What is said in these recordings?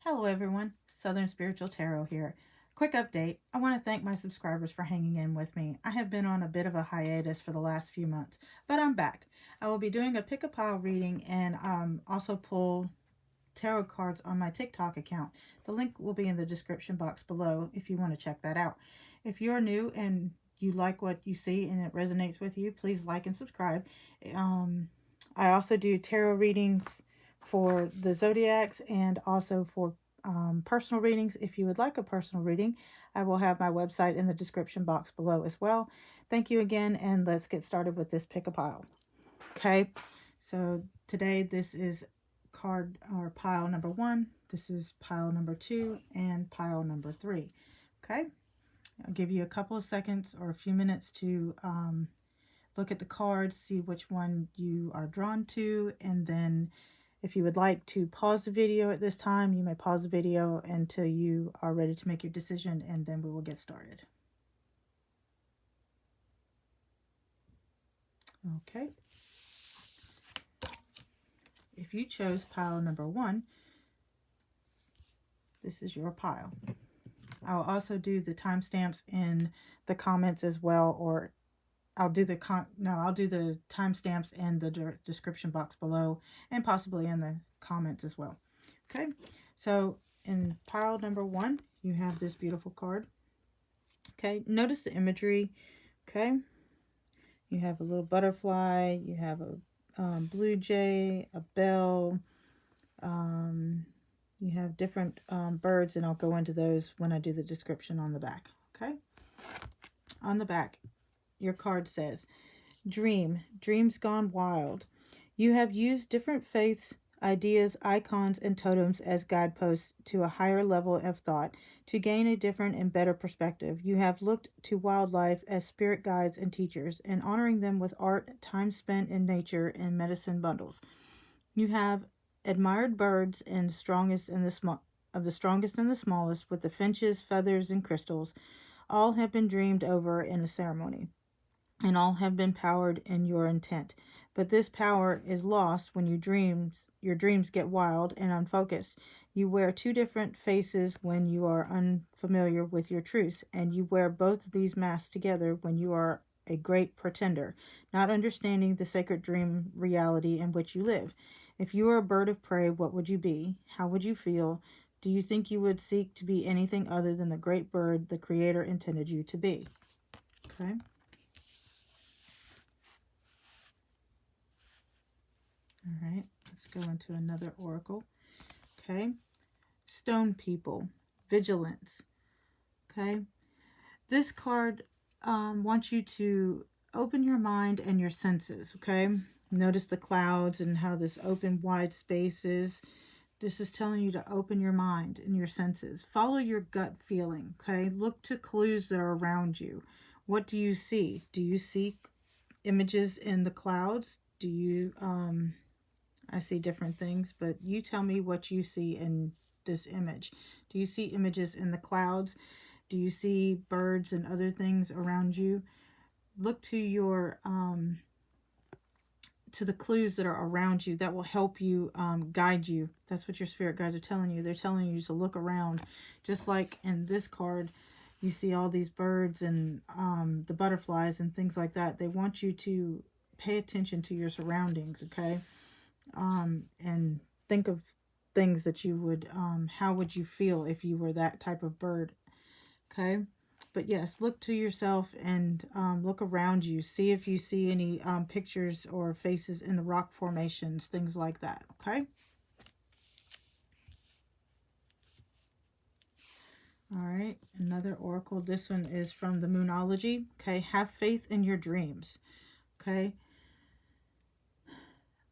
Hello everyone, Southern Spiritual Tarot here. Quick update. I want to thank my subscribers for hanging in with me. I have been on a bit of a hiatus for the last few months, but I'm back. I will be doing a pick a pile reading and also pull tarot cards on my TikTok account. The link will be in the description box below if you want to check that out. If you're new and you like what you see and it resonates with you, please like and subscribe. I also do tarot readings for the zodiacs and also for personal readings. If you would like a personal reading, I will have my website in the description box below as well. Thank you again, and let's get started with this pick a pile. Okay, so today this is card or pile number 1, this is pile number 2, and pile number 3. Okay, I'll give you a couple of seconds or a few minutes to look at the cards, see which one you are drawn to, and then if you would like to pause the video at this time, you may pause the video until you are ready to make your decision, and then we will get started. Okay. If you chose pile number 1, this is your pile. I'll also do the timestamps in the comments as well, or I'll do the timestamps in the description box below and possibly in the comments as well. Okay, so in pile number 1, you have this beautiful card. Okay, notice the imagery. Okay, you have a little butterfly, you have a blue jay, a bell, you have different birds, and I'll go into those when I do the description on the back. Okay, on the back, your card says, dreams gone wild. You have used different faiths, ideas, icons, and totems as guideposts to a higher level of thought to gain a different and better perspective. You have looked to wildlife as spirit guides and teachers, and honoring them with art, time spent in nature, and medicine bundles. You have admired birds and strongest and the strongest and the smallest, with the finches, feathers, and crystals. All have been dreamed over in a ceremony, and all have been powered in your intent. But this power is lost when your dreams get wild and unfocused. You wear two different faces when you are unfamiliar with your truths, and you wear both of these masks together when you are a great pretender, not understanding the sacred dream reality in which you live. If you were a bird of prey, what would you be? How would you feel? Do you think you would seek to be anything other than the great bird the Creator intended you to be? Okay. All right, let's go into another oracle. Okay, stone people, vigilance. Okay, this card wants you to open your mind and your senses. Okay, notice the clouds and how this open wide space is. This is telling you to open your mind and your senses. Follow your gut feeling. Okay, look to clues that are around you. What do you see? Do you see images in the clouds? Do you I see different things, but you tell me what you see in this image. Do you see images in the clouds? Do you see birds and other things around you? Look to your to the clues that are around you that will help you guide you. That's what your spirit guides are telling you. They're telling you to look around, just like in this card. You see all these birds and the butterflies and things like that. They want you to pay attention to your surroundings. Okay. And think of things that you would, how would you feel if you were that type of bird? Okay. But yes, look to yourself and look around you. See if you see any pictures or faces in the rock formations, things like that. Okay. All right. Another oracle. This one is from the Moonology. Okay. Have faith in your dreams. Okay.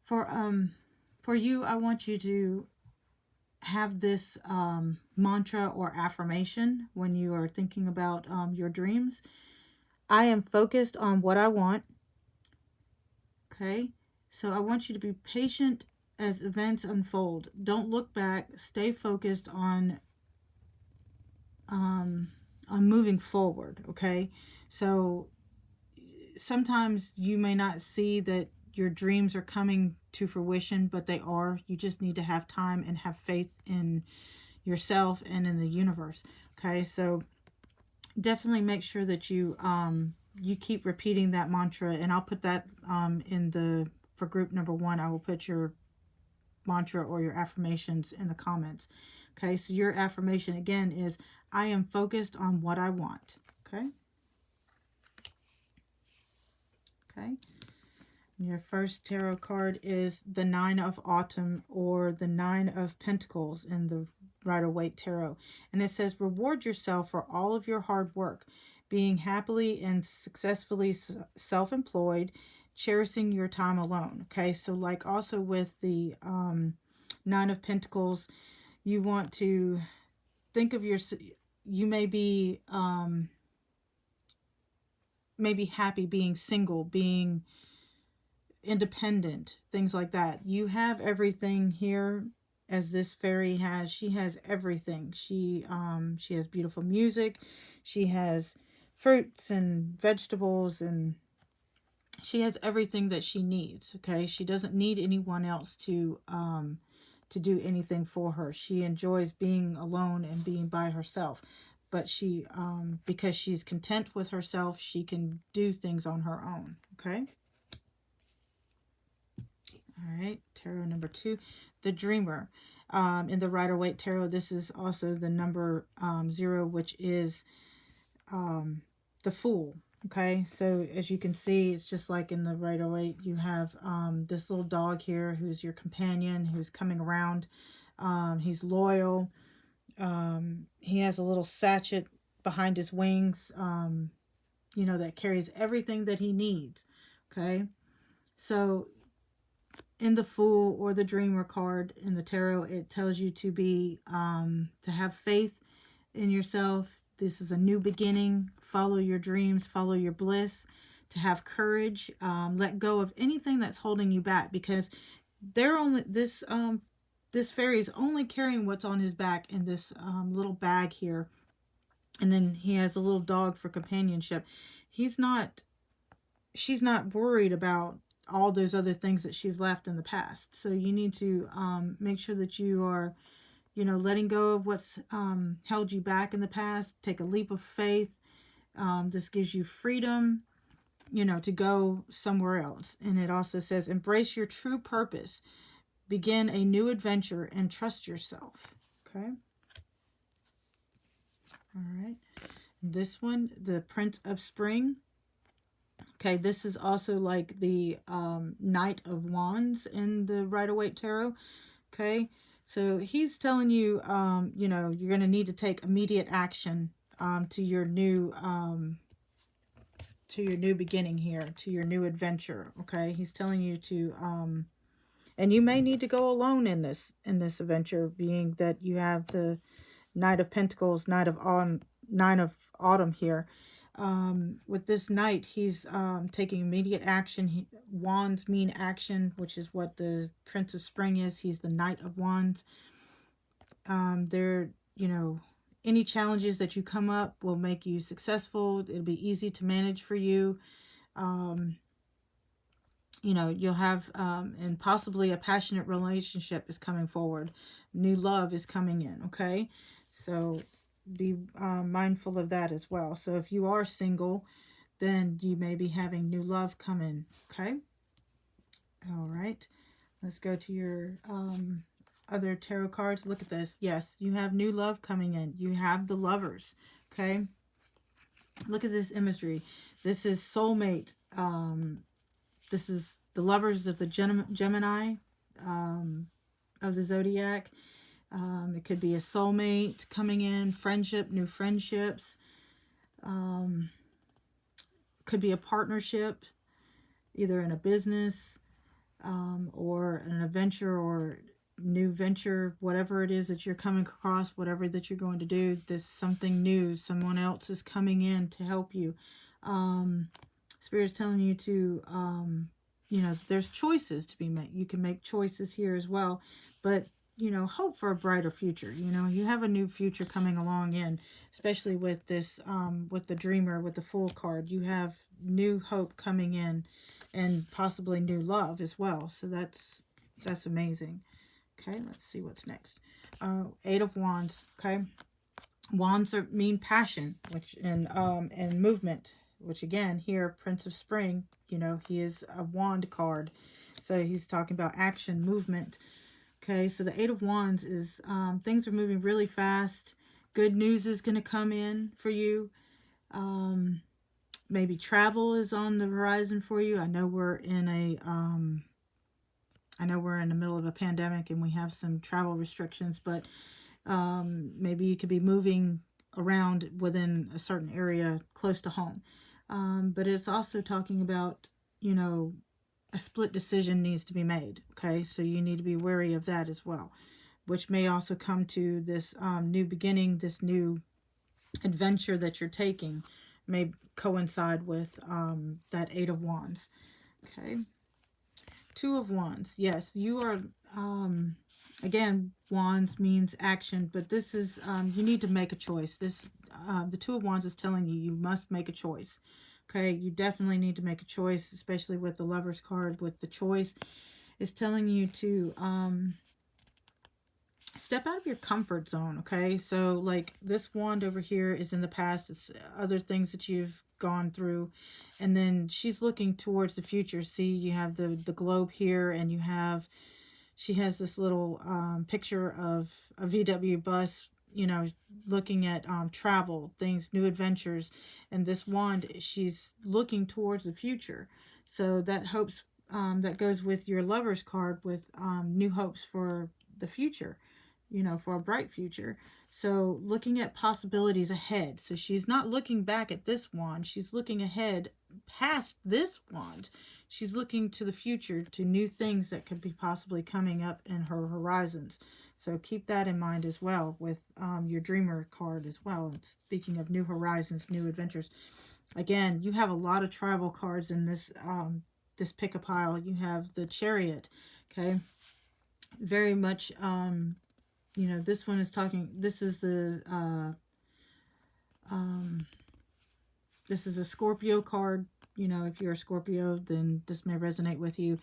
For you, I want you to have this mantra or affirmation when you are thinking about your dreams. I am focused on what I want. Okay, so I want you to be patient as events unfold. Don't look back. Stay focused on moving forward. Okay, so sometimes you may not see that your dreams are coming to fruition, but they are. You just need to have time and have faith in yourself and in the universe. Okay, so definitely make sure that you you keep repeating that mantra, and I'll put that for group number 1. I will put your mantra or your affirmations in the comments. Okay, so your affirmation again is, I am focused on what I want. Okay. Okay. Your first tarot card is the 9 of Autumn, or the 9 of Pentacles in the Rider-Waite Tarot. And it says, reward yourself for all of your hard work, being happily and successfully self-employed, cherishing your time alone. Okay, so like also with the 9 of Pentacles, you want to think of you may be maybe happy being single, being independent, things like that. You have everything here, as this fairy has. She has everything. She has beautiful music, she has fruits and vegetables, and she has everything that she needs. Okay, she doesn't need anyone else to do anything for her. She enjoys being alone and being by herself, but she because she's content with herself, she can do things on her own. Okay. All right, tarot number 2, the Dreamer. In the Rider-Waite Tarot, this is also the number 0, which is the Fool. Okay, so as you can see, it's just like in the Rider-Waite, you have this little dog here who's your companion, who's coming around. He's loyal. He has a little sachet behind his wings, that carries everything that he needs. Okay, so in the Fool or the Dreamer card in the tarot, it tells you to be to have faith in yourself. This is a new beginning. Follow your dreams, follow your bliss, to have courage, let go of anything that's holding you back, because they're only this fairy is only carrying what's on his back in this little bag here, and then he has a little dog for companionship. She's not worried about all those other things that she's left in the past. So you need to make sure that you are, letting go of what's held you back in the past. Take a leap of faith. This gives you freedom, to go somewhere else. And it also says, embrace your true purpose. Begin a new adventure and trust yourself. Okay. All right. This one, the Prince of Spring. Okay, this is also like the Knight of Wands in the Rider-Waite Tarot. Okay, so he's telling you, you're going to need to take immediate action to your new beginning here, to your new adventure. Okay, he's telling you to, and you may need to go alone in this adventure, being that you have the Knight of Pentacles, Knight of Autumn here. With this knight, he's taking immediate action. Wands mean action, which is what the Prince of Spring is. He's the Knight of Wands. Any challenges that you come up will make you successful. It'll be easy to manage for you. You'll have, and possibly a passionate relationship is coming forward. New love is coming in, okay? So be mindful of that as well. So if you are single, then you may be having new love come in, okay? All right. Let's go to your other tarot cards. Look at this. Yes, you have new love coming in. You have the Lovers, okay? Look at this imagery. This is soulmate. This is the Lovers of the Gemini of the zodiac. It could be a soulmate coming in, friendship, new friendships. Could be a partnership, either in a business or an adventure or new venture, whatever it is that you're coming across, whatever that you're going to do. There's something new. Someone else is coming in to help you. Spirit's telling you to, there's choices to be made. You can make choices here as well, but hope for a brighter future. You have a new future coming along in, especially with this, with the Dreamer, with the Fool card. You have new hope coming in, and possibly new love as well. So that's amazing. Okay, let's see what's next. Eight of Wands. Okay, wands mean passion, which and movement, which again here, Prince of Spring, you know, he is a wand card, so he's talking about action, movement. Okay, so the Eight of Wands is things are moving really fast. Good news is going to come in for you. Maybe travel is on the horizon for you. I know we're in the middle of a pandemic and we have some travel restrictions, but maybe you could be moving around within a certain area close to home. But it's also talking about, you know, a split decision needs to be made. Okay, so you need to be wary of that as well, which may also come to this new beginning, this new adventure that you're taking may coincide with that Eight of Wands. Okay, Two of Wands. Yes, you are again, wands means action, but this is you need to make a choice. This the Two of Wands is telling you you must make a choice. Okay, you definitely need to make a choice, especially with the Lover's card. With the choice, it's telling you to step out of your comfort zone. Okay, so like this wand over here is in the past. It's other things that you've gone through, and then she's looking towards the future. See, you have the globe here, and you have, she has this little picture of a VW bus, you know, looking at travel, things, new adventures. And this wand, she's looking towards the future. So that hopes, that goes with your Lover's card with new hopes for the future, you know, for a bright future. So looking at possibilities ahead. So she's not looking back at this wand. She's looking ahead past this wand. She's looking to the future, to new things that could be possibly coming up in her horizons. So keep that in mind as well with your Dreamer card as well. And speaking of new horizons, new adventures. Again, you have a lot of travel cards in this this pick a pile. You have the Chariot. Okay, very much. You know, this one is talking. This is a Scorpio card. You know, if you're a Scorpio, then this may resonate with you.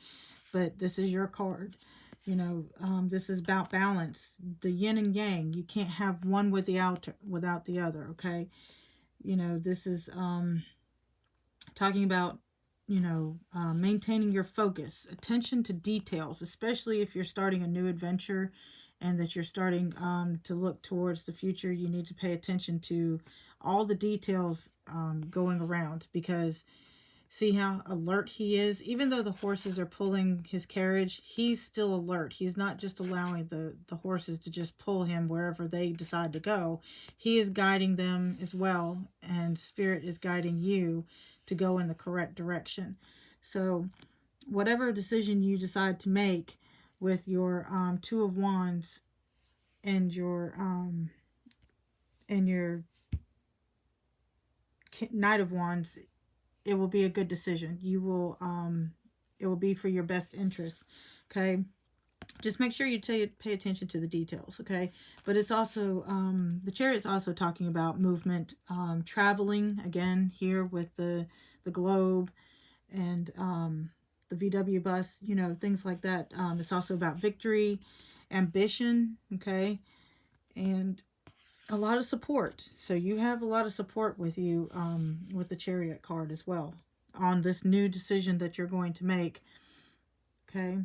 But this is your card. You know, this is about balance, the yin and yang. You can't have one without the other. Okay. You know, this is talking about, you know, maintaining your focus, attention to details, especially if you're starting a new adventure and that you're starting to look towards the future. You need to pay attention to all the details going around, because see how alert he is? Even though the horses are pulling his carriage, he's still alert. He's not just allowing the horses to just pull him wherever they decide to go. He is guiding them as well, and Spirit is guiding you to go in the correct direction. So whatever decision you decide to make with your Two of Wands and your Knight of Wands, it will be a good decision. You will it will be for your best interest. Okay, just make sure you pay attention to the details. Okay, but it's also the Chariot's also talking about movement, traveling again here with the globe and the VW bus, you know, things like that. It's also about victory, ambition. Okay, and a lot of support. So you have a lot of support with you with the Chariot card as well on this new decision that you're going to make. Okay.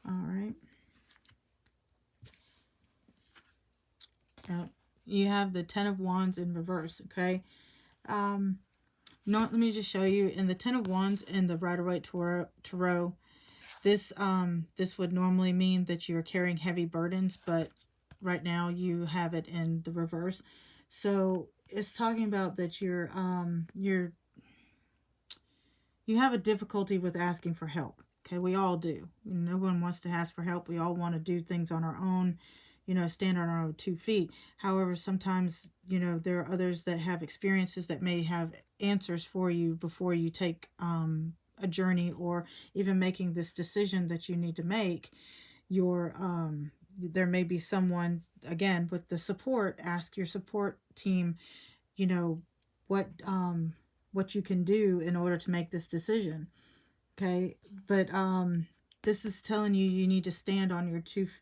All right. You have the Ten of Wands in reverse. Okay. No, let me just show you. In the Ten of Wands in the Rider-Waite Tarot, this would normally mean that you're carrying heavy burdens, but right now you have it in the reverse. So it's talking about that you have a difficulty with asking for help. Okay, we all do. No one wants to ask for help. We all want to do things on our own, you know, stand on our own 2 feet. However, sometimes, you know, there are others that have experiences that may have answers for you before you take a journey, or even making this decision that you need to make. There may be someone, again, with the support. Ask your support team, you know, what you can do in order to make this decision. Okay, but this is telling you you need to stand on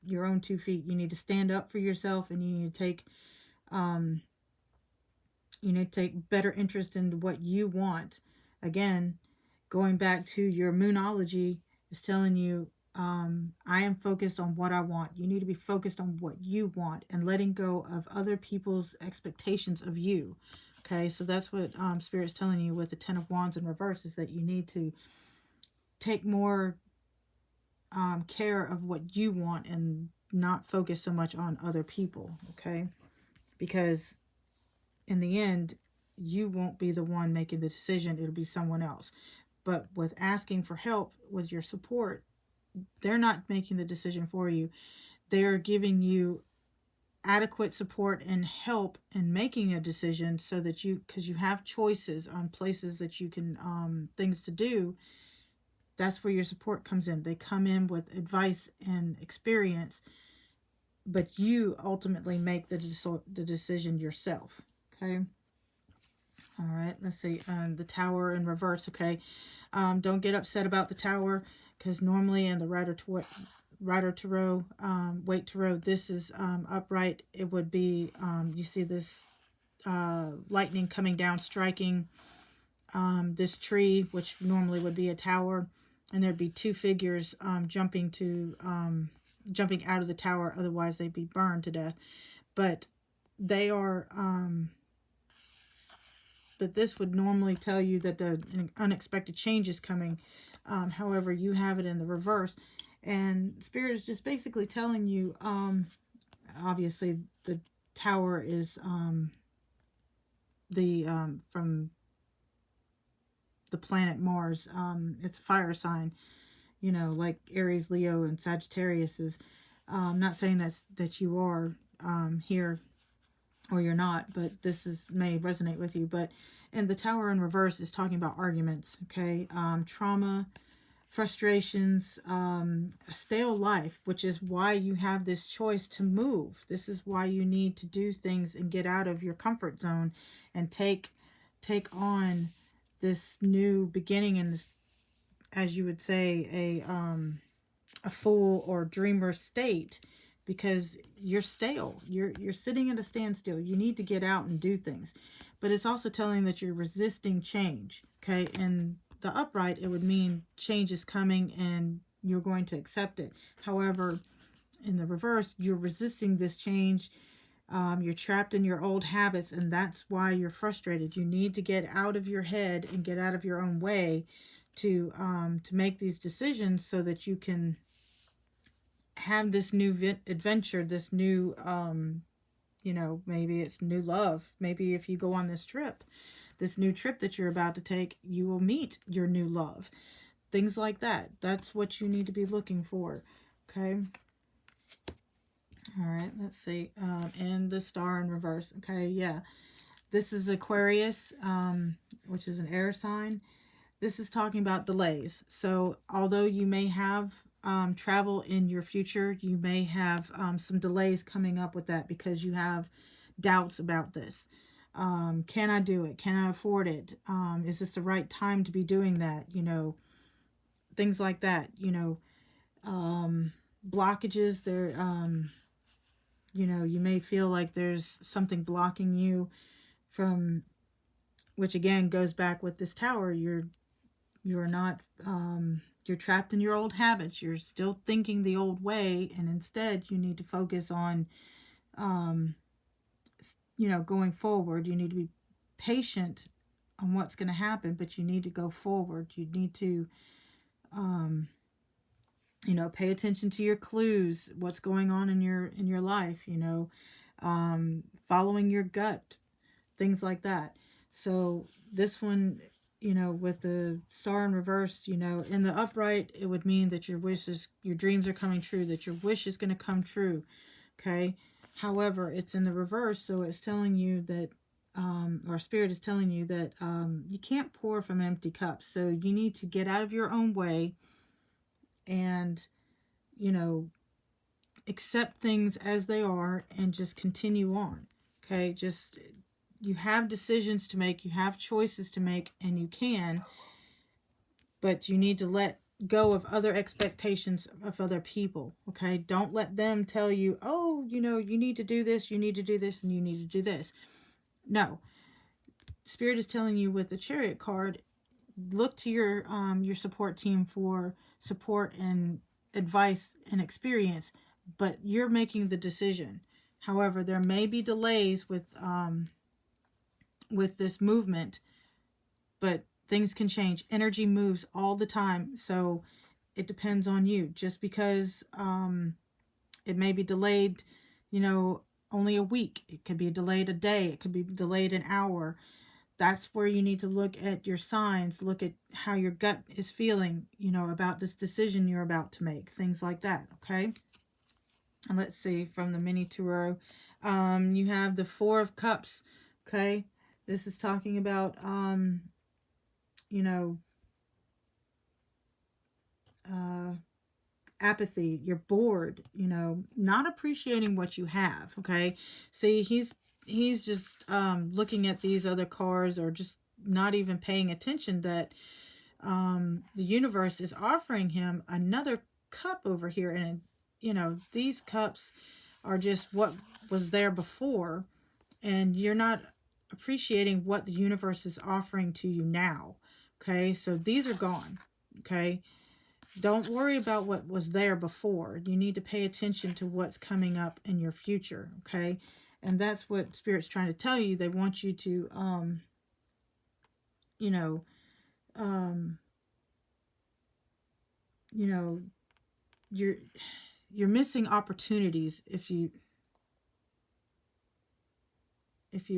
your own 2 feet. You need to stand up for yourself, and you need to take better interest in what you want. Again, going back to your moonology is telling you, I am focused on what I want. You need to be focused on what you want and letting go of other people's expectations of you. Okay, so that's what Spirit's telling you with the Ten of Wands in reverse, is that you need to take more care of what you want and not focus so much on other people. Okay, because in the end, you won't be the one making the decision. It'll be someone else. But with asking for help with your support, they're not making the decision for you. They're giving you adequate support and help in making a decision, so that because you have choices on places that you can, things to do. That's where your support comes in. They come in with advice and experience, but you ultimately make the decision yourself. Okay. All right. Let's see. The Tower in reverse. Okay. Don't get upset about the Tower, because normally in the Rider Tarot, Wake Tarot, this is upright. It would be, you see this lightning coming down, striking this tree, which normally would be a tower, and there'd be two figures jumping out of the tower. Otherwise, they'd be burned to death. But they are. But this would normally tell you that an unexpected change is coming. However, you have it in the reverse. And Spirit is just basically telling you, obviously, the Tower is from the planet Mars. It's a fire sign, like Aries, Leo, and Sagittarius is. I'm not saying that you are here, or you're not, but this may resonate with you. But and the Tower in reverse is talking about arguments, okay? Trauma, frustrations, a stale life, which is why you have this choice to move. This is why you need to do things and get out of your comfort zone and take on this new beginning, and this, as you would say, a fool or dreamer state, because you're stale. You're sitting at a standstill. You need to get out and do things. But it's also telling that you're resisting change. Okay, in the upright, it would mean change is coming and you're going to accept it. However, in the reverse, you're resisting this change. You're trapped in your old habits, and that's why you're frustrated. You need to get out of your head and get out of your own way to make these decisions, so that you can have this new adventure, this new, maybe it's new love. Maybe if you go on this new trip that you're about to take, you will meet your new love. Things like that. That's what you need to be looking for. Okay. All right. Let's see. And the Star in reverse. Okay. Yeah. This is Aquarius, which is an air sign. This is talking about delays. So although you may have travel in your future, you may have some delays coming up with that, because you have doubts about this. Can I do it? Can I afford it? Is this the right time to be doing that? Things like that. Blockages there. You may feel like there's something blocking you from, which again goes back with this Tower. You're not, you're trapped in your old habits. You're still thinking the old way, and instead you need to focus on, going forward. You need to be patient on what's going to happen, but you need to go forward. You need to, pay attention to your clues, what's going on in your life, following your gut, things like that. So this one, with the Star in reverse, in the upright, it would mean that your dreams are coming true, that your wish is going to come true. Okay. However, it's in the reverse. So it's telling you that, or Spirit is telling you that, you can't pour from an empty cup. So you need to get out of your own way and, accept things as they are and just continue on. Okay. You have decisions to make, you have choices to make, and you can, but you need to let go of other expectations of other people. Okay, don't let them tell you, oh, you know, you need to do this, you need to do this, and you need to do this. No, Spirit is telling you with the Chariot card, look to your support team for support and advice and experience, but you're making the decision. However, there may be delays with this movement, but things can change. Energy moves all the time, so it depends on you. Just because it may be delayed, you know, only a week, it could be delayed a day, it could be delayed an hour. That's where you need to look at your signs, look at how your gut is feeling, you know, about this decision you're about to make, things like that. Okay, and let's see, from the mini tarot, you have the Four of Cups. Okay, this is talking about you know, apathy. You're bored, you know, not appreciating what you have. Okay, see, he's just looking at these other cards, or just not even paying attention that the universe is offering him another cup over here. And you know, these cups are just what was there before, and you're not appreciating what the universe is offering to you now. Okay, so these are gone. Okay, don't worry about what was there before. You need to pay attention to what's coming up in your future. Okay, and that's what Spirit's trying to tell you. They want you to you know, you know, you're missing opportunities if you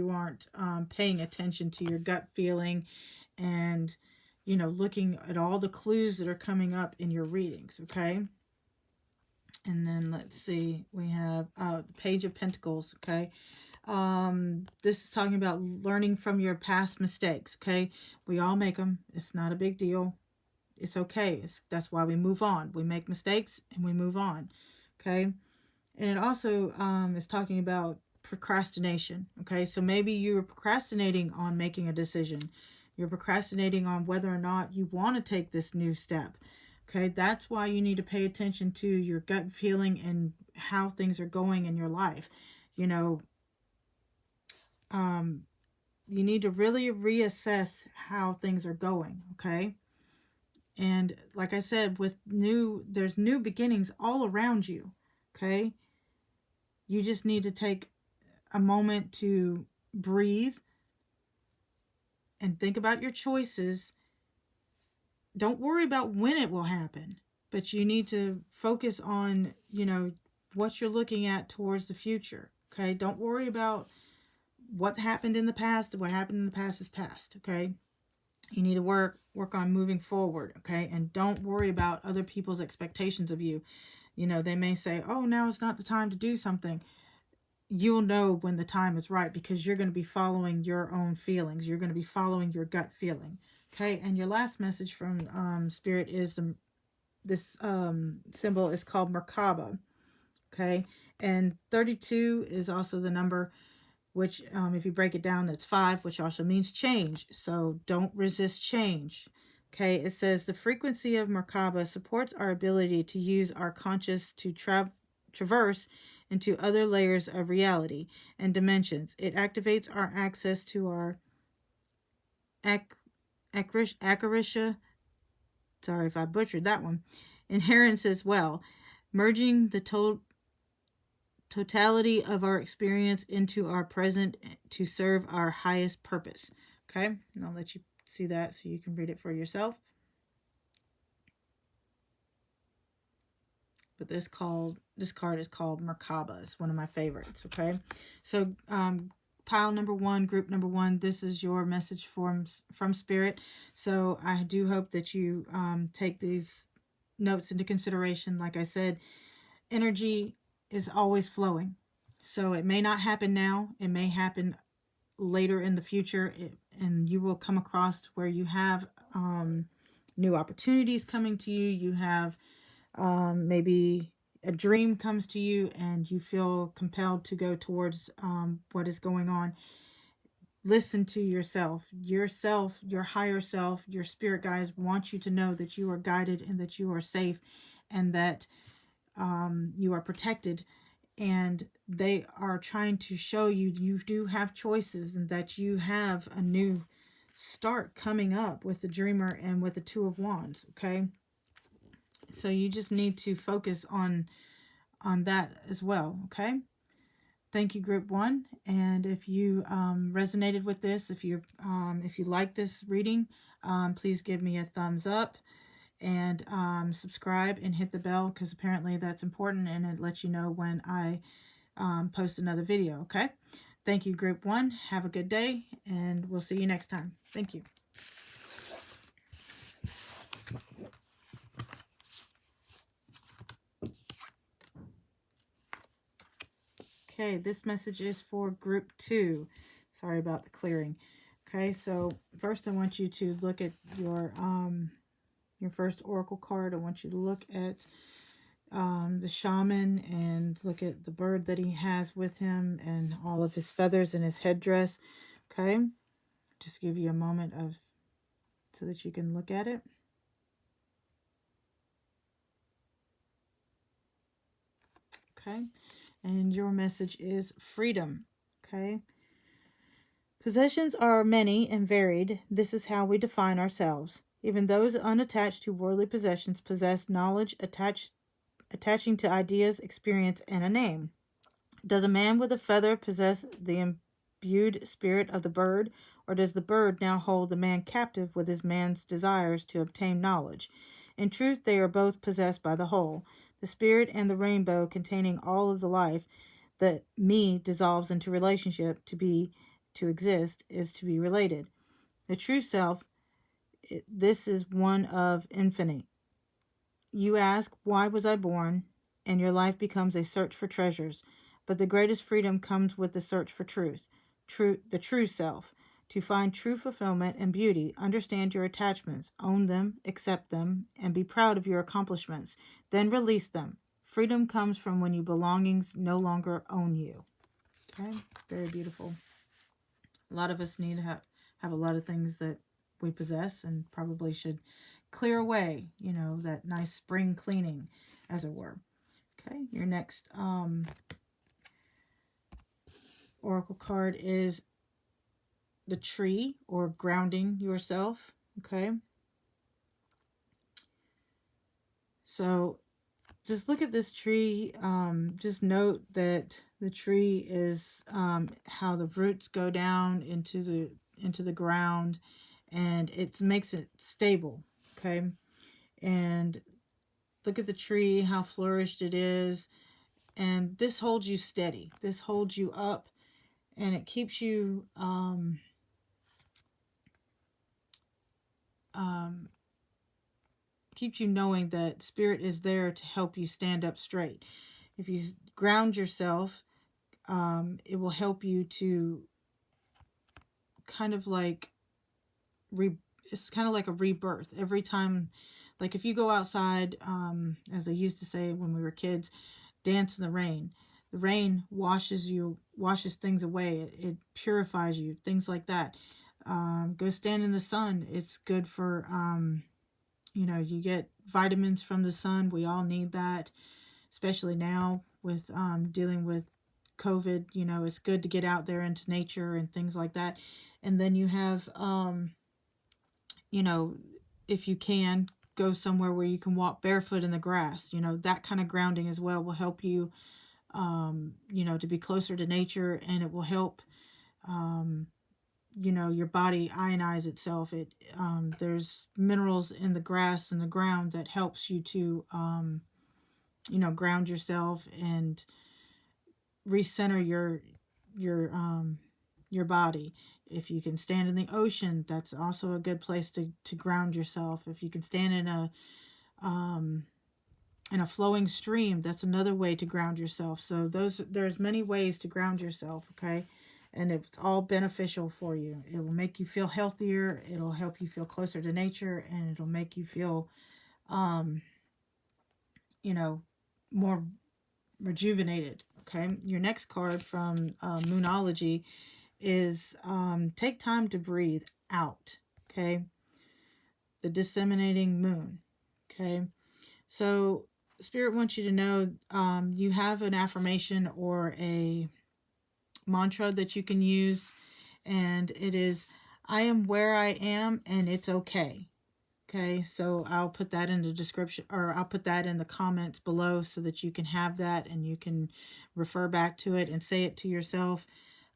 aren't paying attention to your gut feeling, and you know, looking at all the clues that are coming up in your readings. Okay, and then let's see, we have Page of Pentacles. Okay, this is talking about learning from your past mistakes. Okay, we all make them. It's not a big deal. It's okay. That's why we move on. We make mistakes and we move on. Okay, and it also is talking about procrastination. Okay, so maybe you're procrastinating on making a decision. You're procrastinating on whether or not you want to take this new step. Okay, that's why you need to pay attention to your gut feeling and how things are going in your life. You know, you need to really reassess how things are going. Okay, and like I said, there's new beginnings all around you. Okay, you just need to take a moment to breathe and think about your choices. Don't worry about when it will happen, but you need to focus on, you know, what you're looking at towards the future. Okay, don't worry about what happened in the past. What happened in the past is past. Okay, you need to work on moving forward. Okay, and don't worry about other people's expectations of you. You know, they may say, oh, now is not the time to do something. You'll know when the time is right, because you're going to be following your own feelings. You're going to be following your gut feeling. Okay, and your last message from Spirit is this symbol is called Merkaba. Okay, and 32 is also the number, which if you break it down, it's 5, which also means change. So don't resist change. Okay, it says the frequency of Merkaba supports our ability to use our conscious to traverse into other layers of reality and dimensions. It activates our access to our Akarisha, sorry if I butchered that one, inherence as well, merging the totality of our experience into our present to serve our highest purpose. Okay, and I'll let you see that so you can read it for yourself. But this card is called Merkaba. It's one of my favorites. Okay, so pile number 1, group number 1, this is your message from Spirit. So I do hope that you take these notes into consideration. Like I said, energy is always flowing. So it may not happen now. It may happen later in the future. And you will come across where you have new opportunities coming to you. You have maybe a dream comes to you and you feel compelled to go towards what is going on. listen to yourself. Yourself, your higher self, your spirit guides want you to know that you are guided and that you are safe, and that you are protected, and they are trying to show you you do have choices, and that you have a new start coming up with the Dreamer and with the Two of Wands. Okay, so you just need to focus on that as well. Okay, thank you, group one. And if you resonated with this, if you like this reading, please give me a thumbs up, and subscribe and hit the bell, because apparently that's important, and it lets you know when I post another video. Okay, thank you, group one. Have a good day, and we'll see you next time. Thank you. Okay, this message is for group two. Sorry about the clearing. Okay, so first I want you to look at your first oracle card. I want you to look at the shaman, and look at the bird that he has with him, and all of his feathers and his headdress. Okay, just give you a moment so that you can look at it. Okay, and your message is freedom. Okay, possessions are many and varied. This is how we define ourselves. Even those unattached to worldly possessions possess knowledge attaching to ideas, experience, and a name. Does a man with a feather possess the imbued spirit of the bird, or does the bird now hold the man captive with his man's desires to obtain knowledge? In truth, they are both possessed by the whole. The spirit and the rainbow, containing all of the life that me dissolves into relationship. To exist, is to be related. The true self, this is one of infinite. You ask, why was I born? And your life becomes a search for treasures. But the greatest freedom comes with the search for truth, the true self. To find true fulfillment and beauty, understand your attachments, own them, accept them, and be proud of your accomplishments. Then release them. Freedom comes from when your belongings no longer own you. Okay, very beautiful. A lot of us need to have a lot of things that we possess, and probably should clear away, that nice spring cleaning, as it were. Okay, your next oracle card is the tree, or grounding yourself. Okay, so just look at this tree. Just note that the tree is how the roots go down into the ground, and it makes it stable. Okay, and look at the tree, how flourished it is, and this holds you steady. This holds you up, and it keeps you knowing that spirit is there to help you stand up straight. If you ground yourself, it will help you to kind of like it's kind of like a rebirth every time. Like if you go outside, as they used to say when we were kids, dance in the rain. The rain washes things away. It purifies you, things like that. Go stand in the sun. It's good for you get vitamins from the sun. We all need that, especially now with dealing with COVID. It's good to get out there into nature and things like that. And then you have if you can, go somewhere where you can walk barefoot in the grass. That kind of grounding as well will help you to be closer to nature, and it will help your body ionize itself. There's minerals in the grass and the ground that helps you to ground yourself and recenter your body. If you can stand in the ocean, that's also a good place to ground yourself. If you can stand in a flowing stream, that's another way to ground yourself. So there's many ways to ground yourself. Okay, and it's all beneficial for you. It will make you feel healthier. It'll help you feel closer to nature, and it'll make you feel more rejuvenated. Okay, your next card from Moonology is take time to breathe out. Okay. The disseminating moon. Okay. So Spirit wants you to know you have an affirmation or a mantra that you can use, and it is, I am where I am and it's okay. Okay, so I'll put that in the description, or I'll put that in the comments below so that you can have that and you can refer back to it and say it to yourself,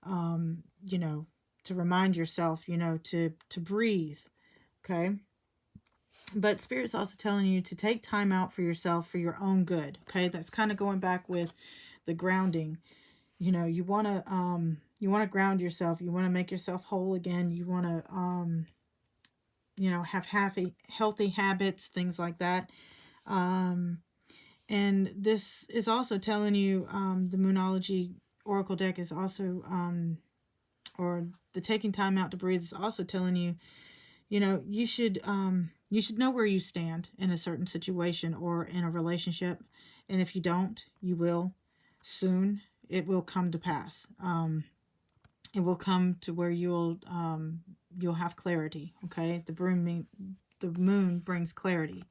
you know, to remind yourself, you know, to breathe. Okay. But Spirit's also telling you to take time out for yourself for your own good. Okay, that's kind of going back with the grounding. You know, you want to ground yourself. You want to make yourself whole again. You want to you know, have healthy habits, things like that. And this is also telling you, the Moonology Oracle deck is also, or the taking time out to breathe is also telling you, you know, you should know where you stand in a certain situation or in a relationship. And if you don't, you will soon. It will come to pass. It will come to where you'll have clarity. Okay, the moon brings clarity.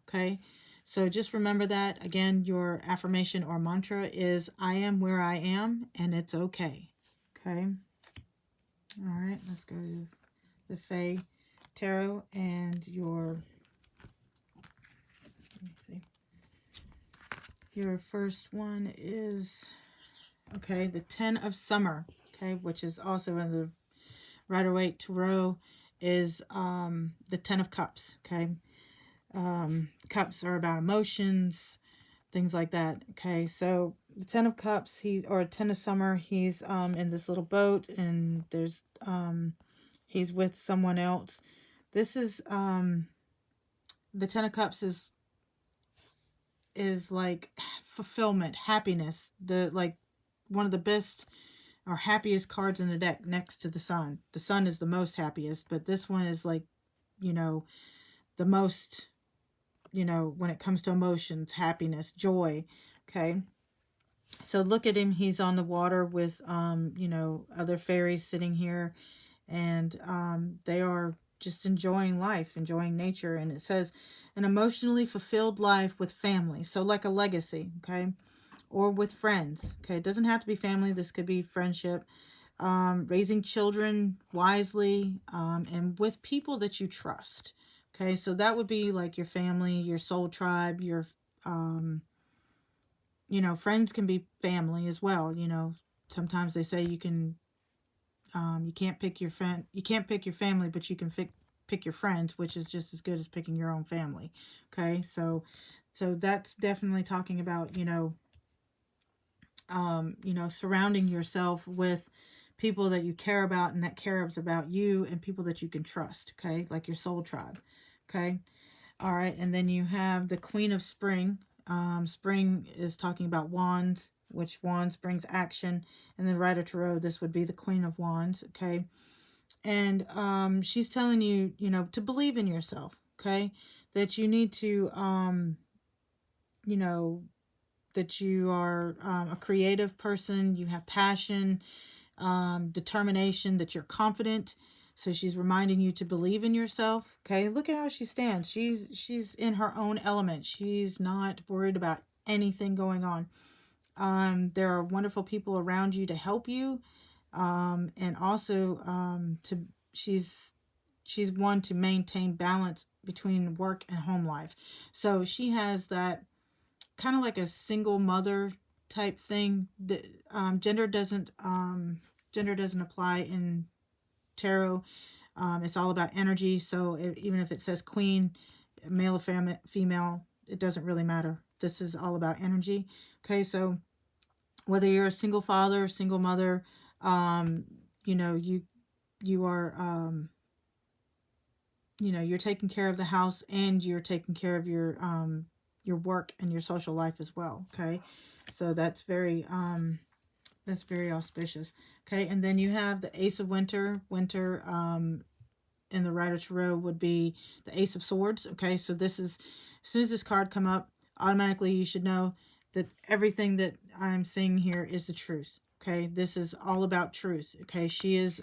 Okay, so just remember that. Again, your affirmation or mantra is, I am where I am and it's okay. Okay, all right, let's go to the Fae Tarot, and your, let me see, your first one is, okay, the 10 of Summer. Okay, which is also in the Rider-Waite Tarot, is the 10 of Cups. Okay, cups are about emotions, things like that. Okay, so the 10 of Cups, or 10 of Summer, he's in this little boat, and there's he's with someone else. This is the 10 of Cups is like fulfillment, happiness, the like one of the best or happiest cards in the deck, next to the Sun. The Sun is the most happiest, but this one is like, you know, the most, you know, when it comes to emotions, happiness, joy. Okay, so look at him. He's on the water with you know, other fairies sitting here, and they are just enjoying life, enjoying nature. And it says an emotionally fulfilled life with family, so like a legacy. Okay, or with friends. Okay, it doesn't have to be family. This could be friendship. Raising children wisely, and with people that you trust. Okay, so that would be like your family, your soul tribe, your, you know, friends can be family as well. You know, sometimes they say you can, you can't pick your friend, you can't pick your family, but you can pick your friends, which is just as good as picking your own family. Okay, so that's definitely talking about, you know, surrounding yourself with people that you care about and that cares about you, and people that you can trust. Okay, like your soul tribe. Okay, all right, and then you have the Queen of Spring. Spring is talking about wands, which wands brings action, and then Rider Tarot, this would be the Queen of Wands. Okay, and she's telling you, you know, to believe in yourself. Okay, that you need to, you know, that you are a creative person, you have passion, determination, that you're confident. So she's reminding you to believe in yourself. Okay, look at how she stands. She's in her own element. She's not worried about anything going on. There are wonderful people around you to help you, and also to she's one to maintain balance between work and home life. So she has that kind of like a single mother type thing. The gender doesn't apply in tarot. It's all about energy. So even if it says queen, male or female, it doesn't really matter. This is all about energy. Okay, so whether you're a single father, single mother, you know, you are, you know, you're taking care of the house, and you're taking care of your work and your social life as well. Okay, so that's very auspicious. Okay, and then you have the Ace of Winter. In the Rider Tarot would be the Ace of Swords. Okay, so this is, as soon as this card come up, automatically you should know that everything that I'm saying here is the truth. Okay, this is all about truth. Okay, she's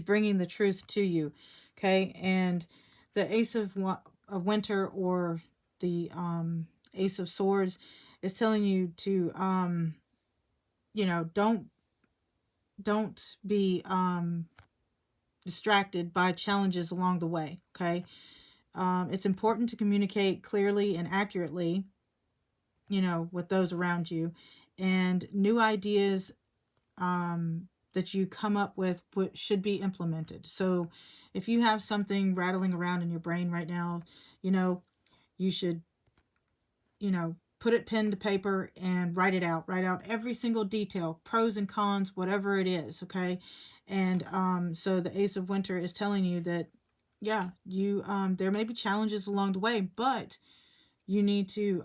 bringing the truth to you. Okay, and the Ace of Winter, or the Ace of Swords, is telling you to don't be distracted by challenges along the way. Okay, it's important to communicate clearly and accurately, with those around you, and new ideas that you come up with should be implemented. So if you have something rattling around in your brain right now, you should, put it pen to paper and write it out. Write out every single detail, pros and cons, whatever it is. Okay. And so the Ace of Winter is telling you that, yeah, you there may be challenges along the way, but you need to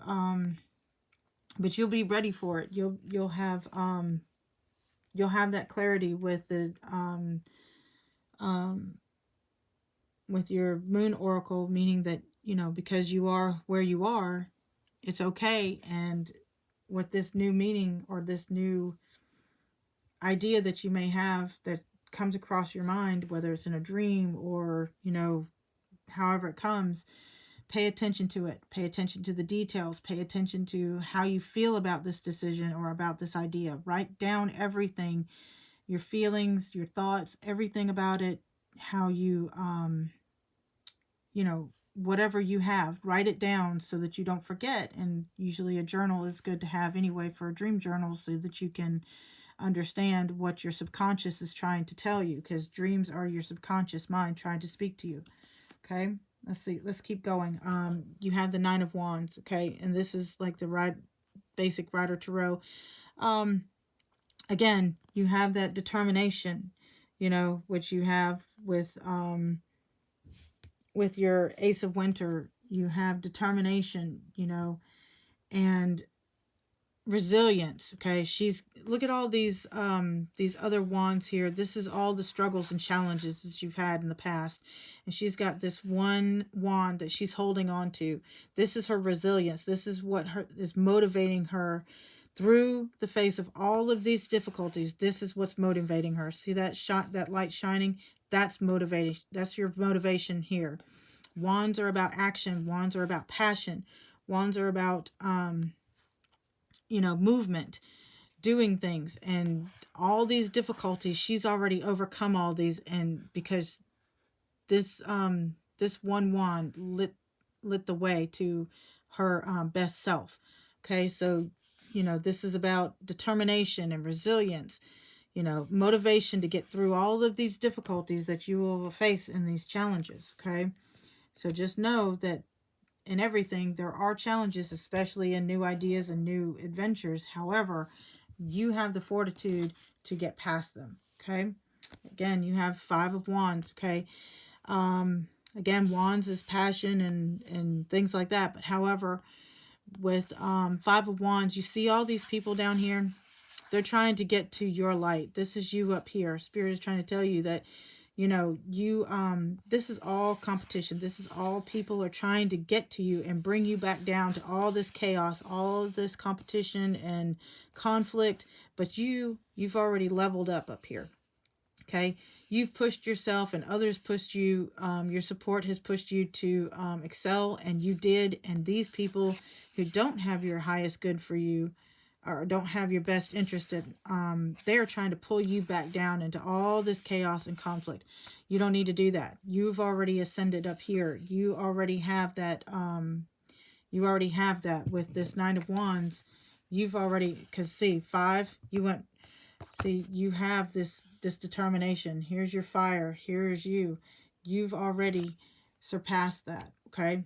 but you'll be ready for it. You'll have that clarity with the with your moon oracle, meaning that, because you are where you are, it's okay. And with this new meaning, or this new idea that you may have that comes across your mind, whether it's in a dream or, however it comes, pay attention to it. Pay attention to the details. Pay attention to how you feel about this decision or about this idea. Write down everything, your feelings, your thoughts, everything about it, how you, whatever you have, write it down so that you don't forget. And usually a journal is good to have anyway, for a dream journal, so that you can understand what your subconscious is trying to tell you, because dreams are your subconscious mind trying to speak to you. Okay, let's see, let's keep going. You have the Nine of Wands. Okay, and this is like the basic Rider Tarot. Again, you have that determination, which you have with your Ace of Winter. You have determination, and resilience. Okay, look at all these other wands here. This is all the struggles and challenges that you've had in the past, and she's got this one wand that she's holding on to. This is her resilience. This is what is motivating her through the face of all of these difficulties. This is what's motivating her. See that light shining? That's motivating. That's your motivation here. Wands are about action. Wands are about passion. Wands are about movement, doing things, and all these difficulties. She's already overcome all these, and because this one wand lit the way to her best self. Okay, so this is about determination and resilience, motivation to get through all of these difficulties that you will face in these challenges. Okay, so just know that in everything there are challenges, especially in new ideas and new adventures. However, you have the fortitude to get past them. Okay, again, you have Five of Wands. Okay, again, wands is passion and things like that. But however, with Five of Wands, you see all these people down here. They're trying to get to your light. This is you up here. Spirit is trying to tell you that this is all competition. This is all people are trying to get to you and bring you back down to all this chaos, all of this competition and conflict. But you've already leveled up here. Okay, you've pushed yourself, and others pushed you. Your support has pushed you to excel, and you did. And these people who don't have your highest good for you, or don't have your best interest in, they are trying to pull you back down into all this chaos and conflict. You don't need to do that. You've already ascended up here. You already have that. You already have that with this Nine of Wands. You've already, because see, 5, you went. See, you have this determination. Here's your fire. Here's you. You've already surpassed that. Okay,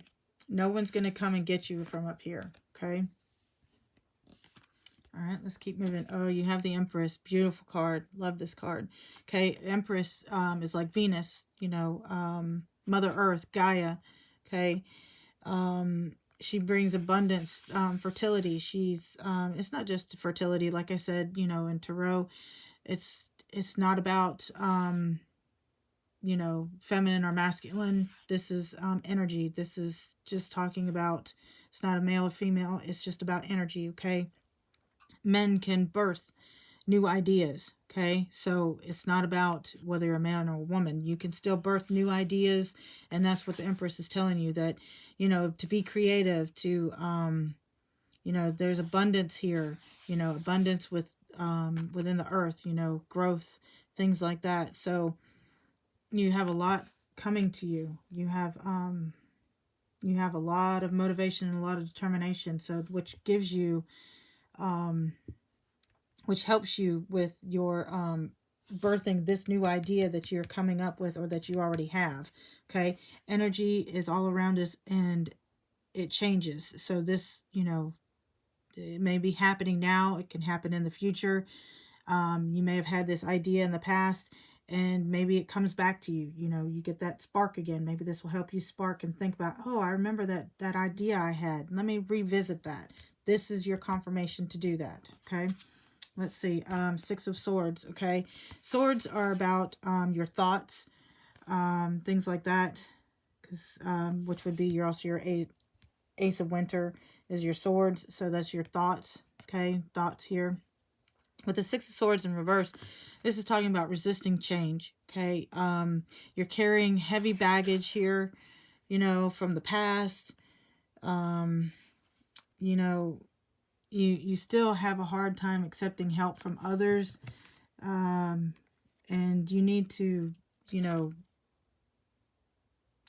no one's gonna come and get you from up here. Okay. All right, let's keep moving. Oh, you have the Empress. Beautiful card. Love this card. Okay, Empress is like Venus, Mother Earth, Gaia. Okay, she brings abundance, fertility. She's it's not just fertility, like I said, in Tarot. It's not about feminine or masculine. This is energy. This is just talking about, it's not a male or female. It's just about energy. Okay. Men can birth, new ideas. Okay, so it's not about whether you're a man or a woman. You can still birth new ideas, and that's what the Empress is telling you, that, you know, to be creative, to you know, there's abundance here, you know, abundance with within the earth, you know, growth, things like that. So you have a lot coming to you. You have a lot of motivation and a lot of determination, so which gives you which helps you with your birthing this new idea that you're coming up with, or that you already have. Okay, energy is all around us, and it changes. So this, you know, it may be happening now, it can happen in the future. You may have had this idea in the past, and maybe it comes back to you. You know, you get that spark again. Maybe this will help you spark and think about, oh, I remember that idea I had. Let me revisit that. This is your confirmation to do that. Okay. Let's see. Six of Swords. Okay. Swords are about your thoughts, things like that. Because which would be your Ace of Winter is your swords. So that's your thoughts. Okay. Thoughts here. With the Six of Swords in reverse, this is talking about resisting change. Okay. You're carrying heavy baggage here, you know, from the past. You know, you still have a hard time accepting help from others. And you need to, you know,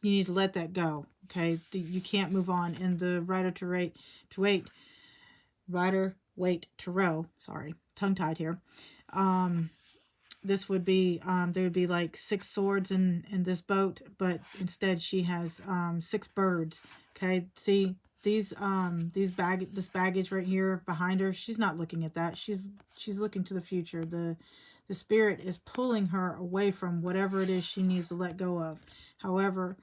you need to let that go. Okay. You can't move on. And the Rider Tarot, sorry, tongue tied here. This would be, there would be like 6 swords in this boat, but instead she has 6 birds. Okay, see this baggage right here behind her. She's not looking at that. She's looking to the future. The spirit is pulling her away from whatever it is she needs to let go of. However,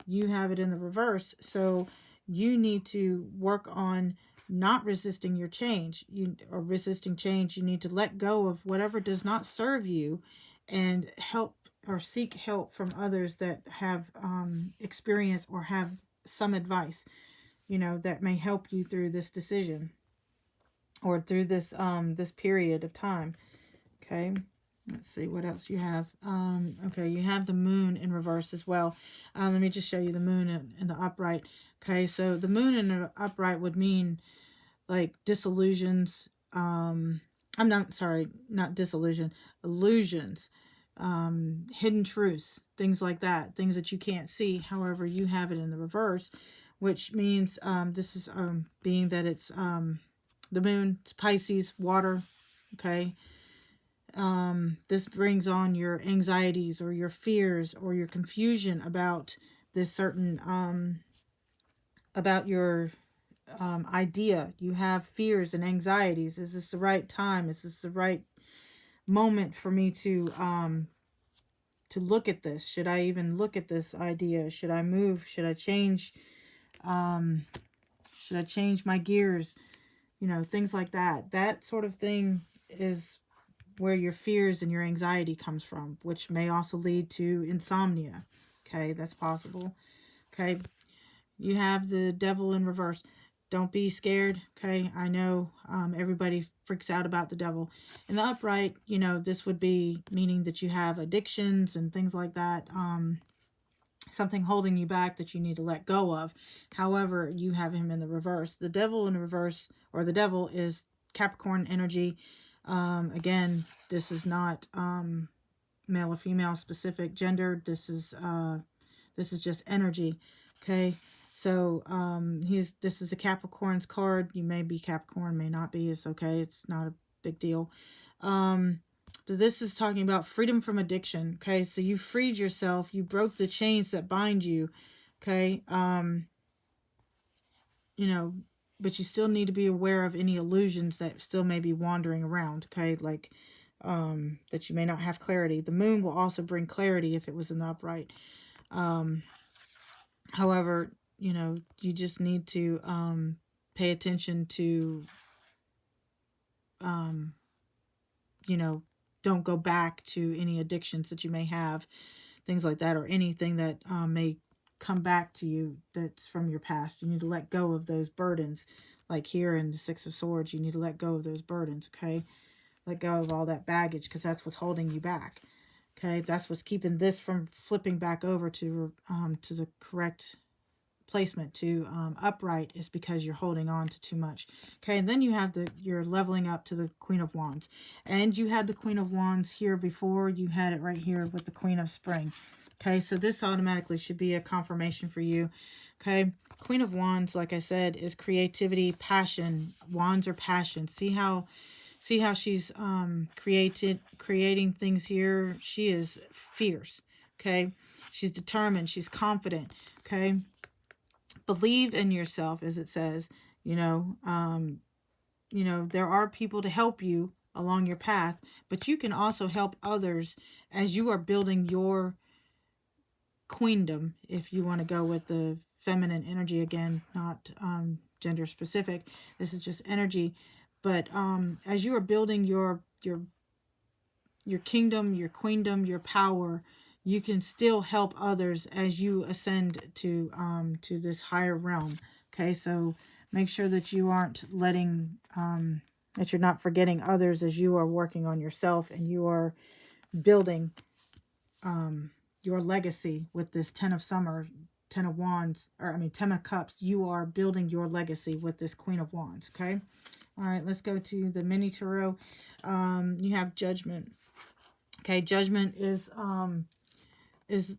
you have it in the reverse, so you need to work on not resisting your change. Or resisting change. You need to let go of whatever does not serve you, and help or seek help from others that have experience or have some advice, you know, that may help you through this decision, or through this this period of time. Okay. Let's see what else you have. Okay, you have the Moon in reverse as well. Let me just show you the Moon in the upright. Okay, so the Moon in the upright would mean like disillusions. I'm not sorry, not disillusion, illusions, hidden truths, things like that, things that you can't see. However, you have it in the reverse, which means this is being that it's the Moon, it's Pisces, water. Okay. This brings on your anxieties or your fears or your confusion about this certain about your idea. You have fears and anxieties. Is this the right time? Is this the right moment for me to look at this? Should I even look at this idea? Should I move? Should I change? Should I change my gears? You know, things like that. That sort of thing is where your fears and your anxiety comes from, which may also lead to insomnia. Okay, that's possible. Okay, you have the Devil in reverse. Don't be scared. Okay, I know everybody freaks out about the devil. In the upright, you know, this would be meaning that you have addictions and things like that. Something holding you back that you need to let go of. However, you have him in the reverse. The Devil in the reverse, or the devil, is Capricorn energy. Again, this is not male or female specific gender. This is just energy. Okay, so this is a Capricorn's card. You may be Capricorn, may not be. It's okay. It's not a big deal. This is talking about freedom from addiction. Okay, so you freed yourself. You broke the chains that bind you. Okay, you know, but you still need to be aware of any illusions that still may be wandering around. Okay, like that you may not have clarity. The Moon will also bring clarity if it was in the upright. However, you know, you just need to pay attention to, you know, don't go back to any addictions that you may have, things like that, or anything that may come back to you that's from your past. You need to let go of those burdens. Like here in the Six of Swords, you need to let go of those burdens, okay? Let go of all that baggage, because that's what's holding you back. Okay, that's what's keeping this from flipping back over to the correct placement, to upright, is because you're holding on to too much. Okay, and then you have you're leveling up to the Queen of Wands, and you had the Queen of Wands here before. You had it right here with the Queen of Spring. Okay, so this automatically should be a confirmation for you. Okay, Queen of Wands, like I said, is creativity, passion. Wands are passion. See how she's creating things here. She is fierce. Okay, she's determined, she's confident. Okay, believe in yourself, as it says. There are people to help you along your path, but you can also help others as you are building your queendom, if you want to go with the feminine energy again, not gender specific. This is just energy. But as you are building your kingdom, your queendom, your power, you can still help others as you ascend to this higher realm. Okay, so make sure that you aren't letting that you're not forgetting others as you are working on yourself, and you are building your legacy with this 10 of Summer, 10 of Wands, or I mean 10 of Cups. You are building your legacy with this Queen of Wands. Okay, all right, let's go to the mini tarot. You have Judgment. Okay, Judgment is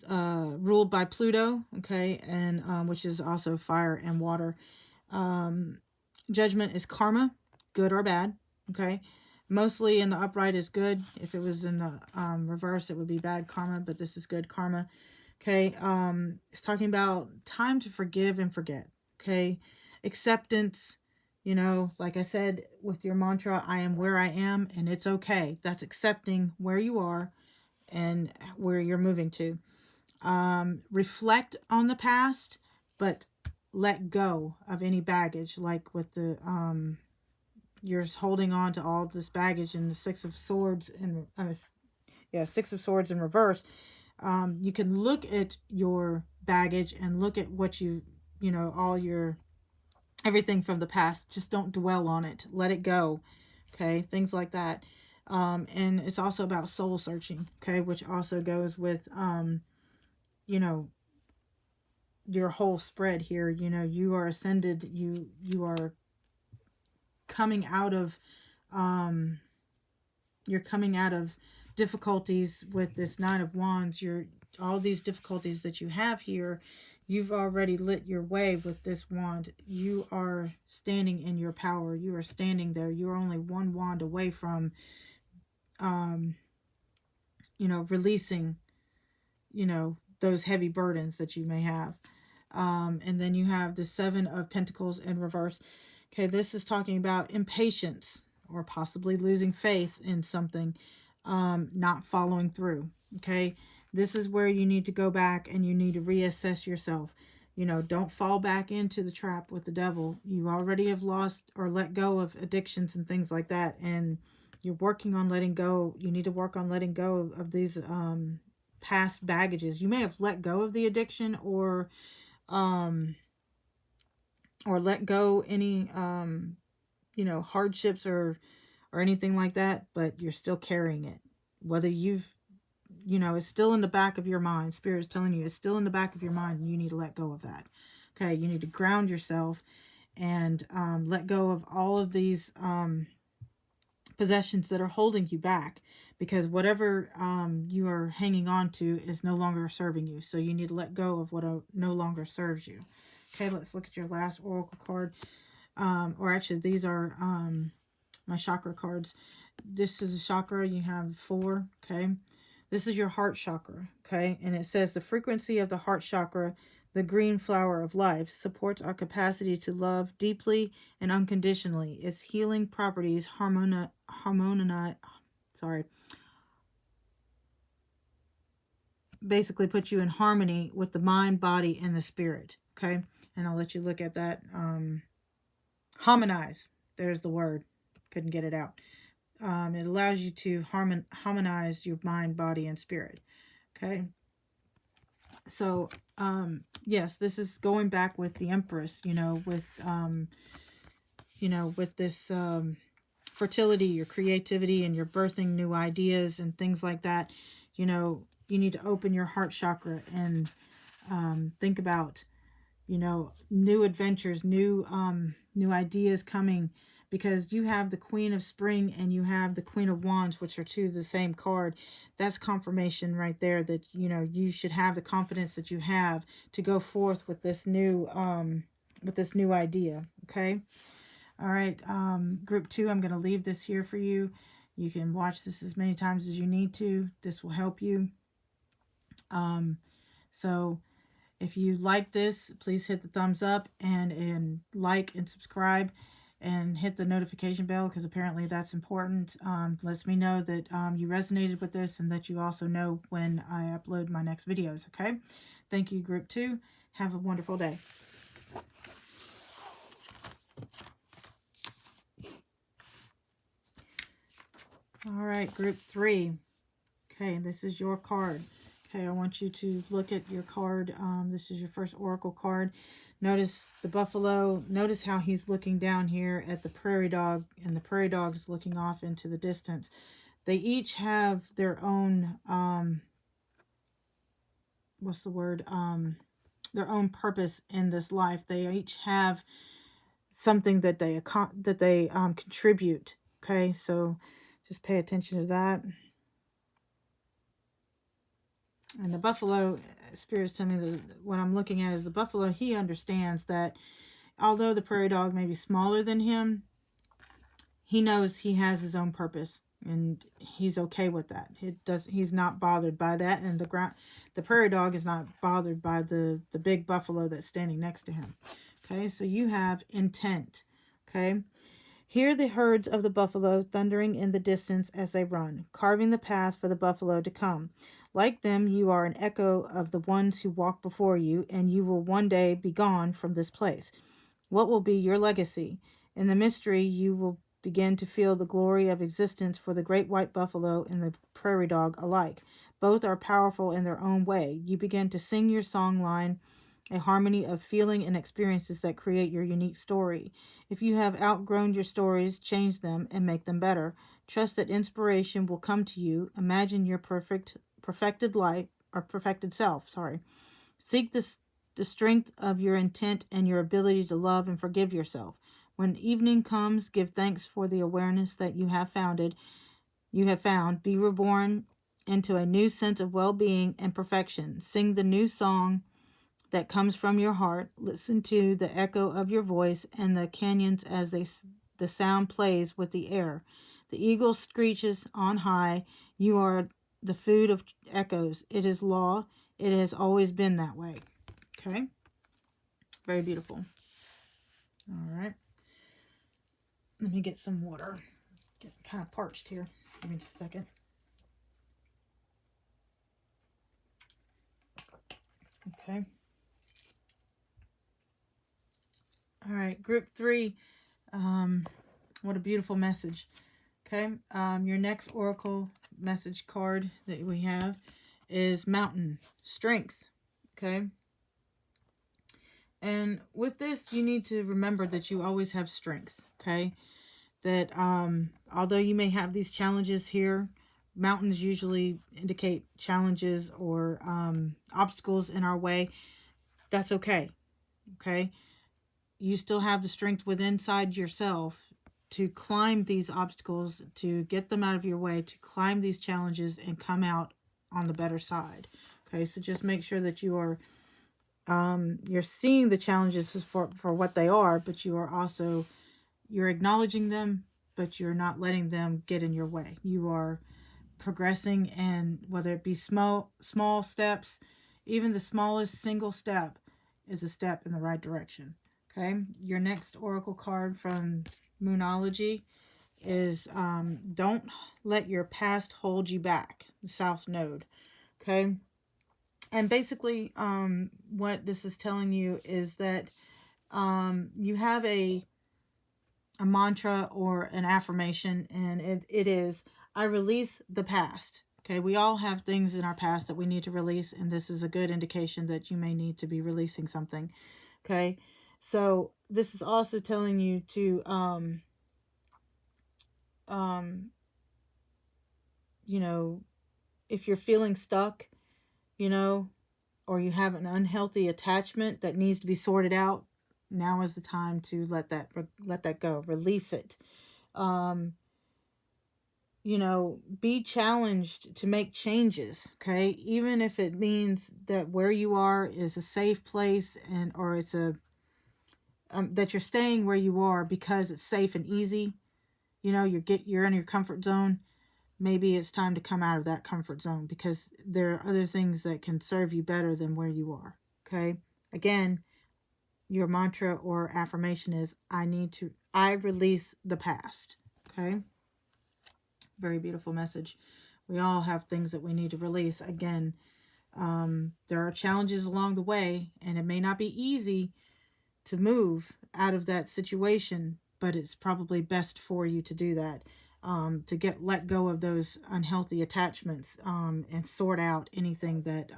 ruled by Pluto. Okay, and which is also fire and water. Judgment is karma, good or bad. Okay, mostly in the upright is good. If it was in the reverse, it would be bad karma, but this is good karma. Okay, it's talking about time to forgive and forget. Okay, acceptance. Like I said with your mantra, I am where I am, and it's okay. That's accepting where you are and where you're moving to. Reflect on the past, but let go of any baggage, like with the you're holding on to all this baggage in the Six of Swords and Six of Swords in reverse. You can look at your baggage and look at what all your everything from the past. Just don't dwell on it. Let it go. Okay, things like that. And it's also about soul searching. Okay, which also goes with your whole spread here. You are ascended. You are coming out of you're coming out of difficulties with this Nine of Wands. All these difficulties that you have here, you've already lit your way with this wand. You are standing in your power. You are standing there. You're only one wand away from releasing those heavy burdens that you may have. And then you have the Seven of Pentacles in reverse. Okay, this is talking about impatience, or possibly losing faith in something, not following through. Okay, this is where you need to go back and you need to reassess yourself. Don't fall back into the trap with the devil. You already have lost or let go of addictions and things like that, and you're working on letting go. You need to work on letting go of these past baggages. You may have let go of the addiction, or let go any hardships or anything like that, but you're still carrying it. Whether it's still in the back of your mind. Spirit's telling you it's still in the back of your mind, and you need to let go of that. Okay, you need to ground yourself and let go of all of these possessions that are holding you back, because whatever you are hanging on to is no longer serving you. So you need to let go of what no longer serves you. Okay, let's look at your last oracle card. Or actually, these are my chakra cards. This is a chakra. You have 4. Okay, this is your heart chakra. Okay, and it says the frequency of the heart chakra, the green flower of life, supports our capacity to love deeply and unconditionally. Its healing properties basically put you in harmony with the mind, body, and the spirit. Okay, and I'll let you look at that. Harmonize. There's the word. Couldn't get it out. It allows you to harmonize your mind, body, and spirit. Okay. So, yes, this is going back with the Empress, with this fertility, your creativity, and you're birthing new ideas and things like that, you know, you need to open your heart chakra and think about, you know, new adventures, new ideas coming, because you have the Queen of Spring and you have the Queen of Wands, which are two of the same card. That's confirmation right there that, you know, you should have the confidence that you have to go forth with this new idea. Okay. All right. Group 2, I'm going to leave this here for you. You can watch this as many times as you need to. This will help you. So if you like this, please hit the thumbs up and like and subscribe and hit the notification bell, because apparently that's important. Lets me know that you resonated with this and that you also know when I upload my next videos. Okay. Thank you, Group 2. Have a wonderful day. All right, Group 3. Okay, this is your card. Okay, I want you to look at your card. This is your first oracle card. Notice the buffalo. Notice how he's looking down here at the prairie dog, and the prairie dog is looking off into the distance. They each have their own, what's the word? Their own purpose in this life. They each have something that they contribute. Okay, so just pay attention to that. And the buffalo, spirits tell me that what I'm looking at is the buffalo. He understands that although the prairie dog may be smaller than him, he knows he has his own purpose, and he's okay with that. He's not bothered by that, and the prairie dog is not bothered by the big buffalo that's standing next to him. Okay, so you have intent. Okay. Hear the herds of the buffalo thundering in the distance as they run, carving the path for the buffalo to come. Like them, you are an echo of the ones who walk before you, and you will one day be gone from this place. What will be your legacy? In the mystery, you will begin to feel the glory of existence for the great white buffalo and the prairie dog alike. Both are powerful in their own way. You begin to sing your song line, a harmony of feeling and experiences that create your unique story. If you have outgrown your stories, change them and make them better. Trust that inspiration will come to you. Imagine your perfected life, or perfected self, Seek the strength of your intent and your ability to love and forgive yourself. When evening comes, give thanks for the awareness that you have found. Be reborn into a new sense of well-being and perfection. Sing the new song that comes from your heart. Listen to the echo of your voice and the canyons as the sound plays with the air. The eagle screeches on high. You are the food of echoes. It is law. It has always been that way. Okay? Very beautiful. All right. Let me get some water. Getting kind of parched here. Give me just a second. Okay. All right, Group 3. What a beautiful message. Okay, your next oracle message card that we have is Mountain, Strength. Okay, and with this, you need to remember that you always have strength. Okay, that although you may have these challenges here, mountains usually indicate challenges or obstacles in our way. That's okay. Okay, you still have the strength within inside yourself to climb these obstacles, to get them out of your way, to climb these challenges and come out on the better side. Okay, so just make sure that you are you're seeing the challenges for what they are, but you're acknowledging them, but you're not letting them get in your way. You are progressing, and whether it be small steps, even the smallest single step is a step in the right direction. Okay, your next oracle card from Moonology is don't let your past hold you back, the South Node. Okay, and basically what this is telling you is that you have a mantra or an affirmation, and it is, I release the past. Okay, we all have things in our past that we need to release, and this is a good indication that you may need to be releasing something. Okay, so this is also telling you to you know, if you're feeling stuck, you know, or you have an unhealthy attachment that needs to be sorted out, now is the time to let that go, release it. Um, you know, be challenged to make changes, okay? Even if it means that where you are is a safe place, and or it's a that you're staying where you are because it's safe and easy. You know, you're in your comfort zone. Maybe it's time to come out of that comfort zone, because there are other things that can serve you better than where you are. Okay? Again, your mantra or affirmation is I release the past. Okay? Very beautiful message. We all have things that we need to release. Again, there are challenges along the way, and it may not be easy to move out of that situation, but it's probably best for you to do that, to let go of those unhealthy attachments, and sort out anything that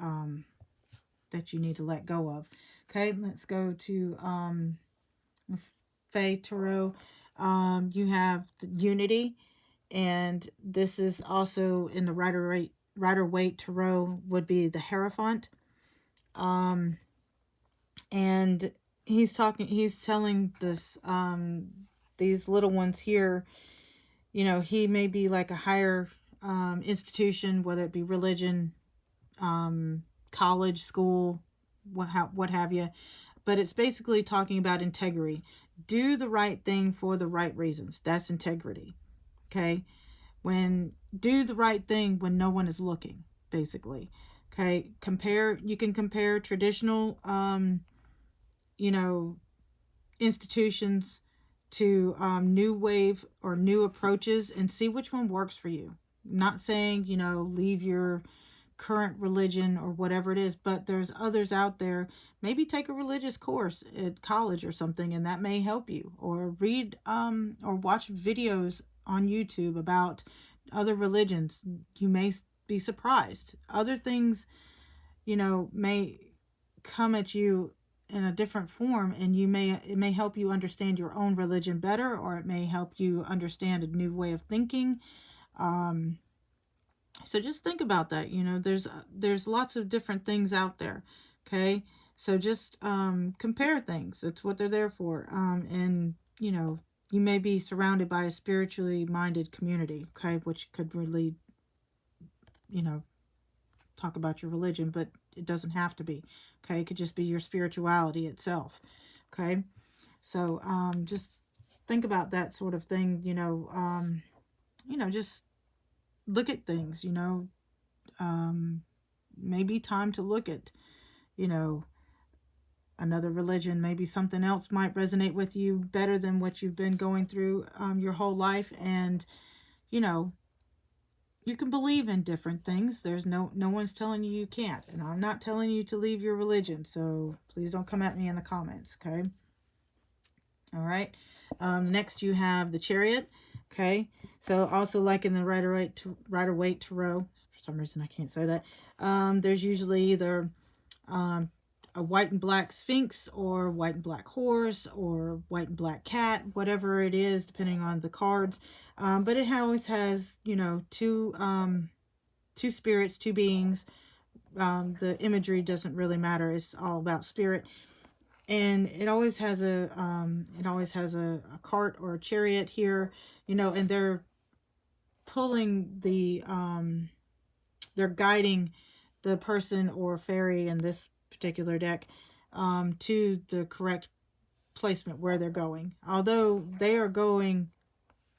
you need to let go of. Okay, let's go to Fae Tarot. You have the Unity, and this is also in the Rider-Waite Tarot, would be the Hierophant. And he's telling these little ones here, you know, he may be like a higher institution, whether it be religion, college, school, what have you, but it's basically talking about integrity. Do the right thing for the right reasons. That's integrity. Okay? Do the right thing when no one is looking, basically. Okay? You can compare traditional you know, institutions to new wave or new approaches, and see which one works for you. I'm not saying, you know, leave your current religion or whatever it is, but there's others out there. Maybe take a religious course at college or something, and that may help you. Or read or watch videos on YouTube about other religions. You may be surprised. Other things, you know, may come at you in a different form, and it may help you understand your own religion better, or it may help you understand a new way of thinking. So just think about that. You know, there's lots of different things out there. Okay, so just compare things. That's what they're there for. And you know, you may be surrounded by a spiritually minded community, okay, which could really, you know, talk about your religion, but it doesn't have to be. Okay, it could just be your spirituality itself. Okay, so just think about that sort of thing. You know, just look at things. You know, maybe time to look at, you know, another religion. Maybe something else might resonate with you better than what you've been going through your whole life, and you know, you can believe in different things. There's no one's telling you can't, and I'm not telling you to leave your religion, so please don't come at me in the comments. Okay, all right. Next you have the Chariot. Okay, so also like in the Rider-Waite Tarot, for some reason I can't say that, there's usually either a white and black Sphinx, or white and black horse, or white and black cat, whatever it is, depending on the cards. But it always has, you know, two spirits, two beings. The imagery doesn't really matter. It's all about spirit. And it always has a cart or a chariot here, you know, and they're pulling they're guiding the person or fairy in this particular deck to the correct placement where they're going. Although they are going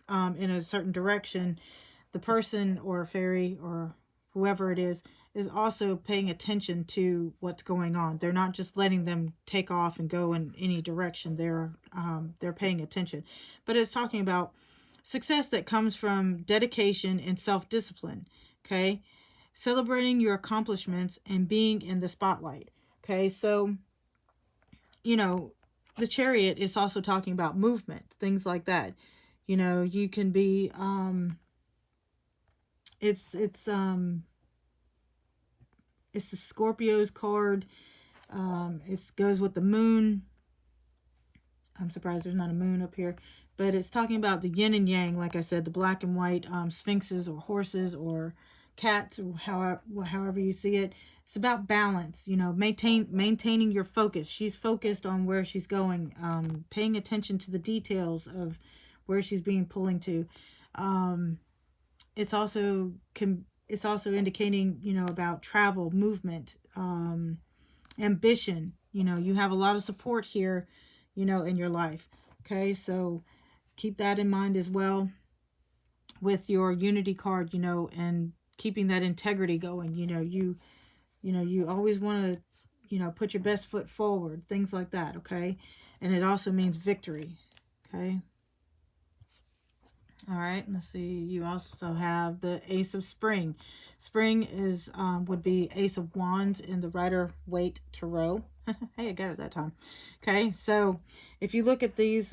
in a certain direction, the person or fairy or whoever it is also paying attention to what's going on. They're not just letting them take off and go in any direction. They're paying attention. But it's talking about success that comes from dedication and self-discipline. Okay, celebrating your accomplishments and being in the spotlight. Okay, so you know, the Chariot is also talking about movement, things like that. You know, you can be it's the Scorpio's card. It goes with the moon. I'm surprised there's not a moon up here, but it's talking about the yin and yang, like I said, the black and white sphinxes or horses or cats, or however you see it. It's about balance, you know, maintaining your focus. She's focused on where she's going, paying attention to the details of where she's being pulling to. It's also indicating, you know, about travel, movement, ambition. You know, you have a lot of support here, you know, in your life. Okay, so keep that in mind as well with your unity card, you know, and keeping that integrity going. You always want to, you know, put your best foot forward, things like that. Okay, and it also means victory. Okay. All right, let's see. You also have the Ace of Spring. Spring is would be Ace of Wands in the Rider-Waite Tarot. Hey, I got it that time. Okay, so if you look at these,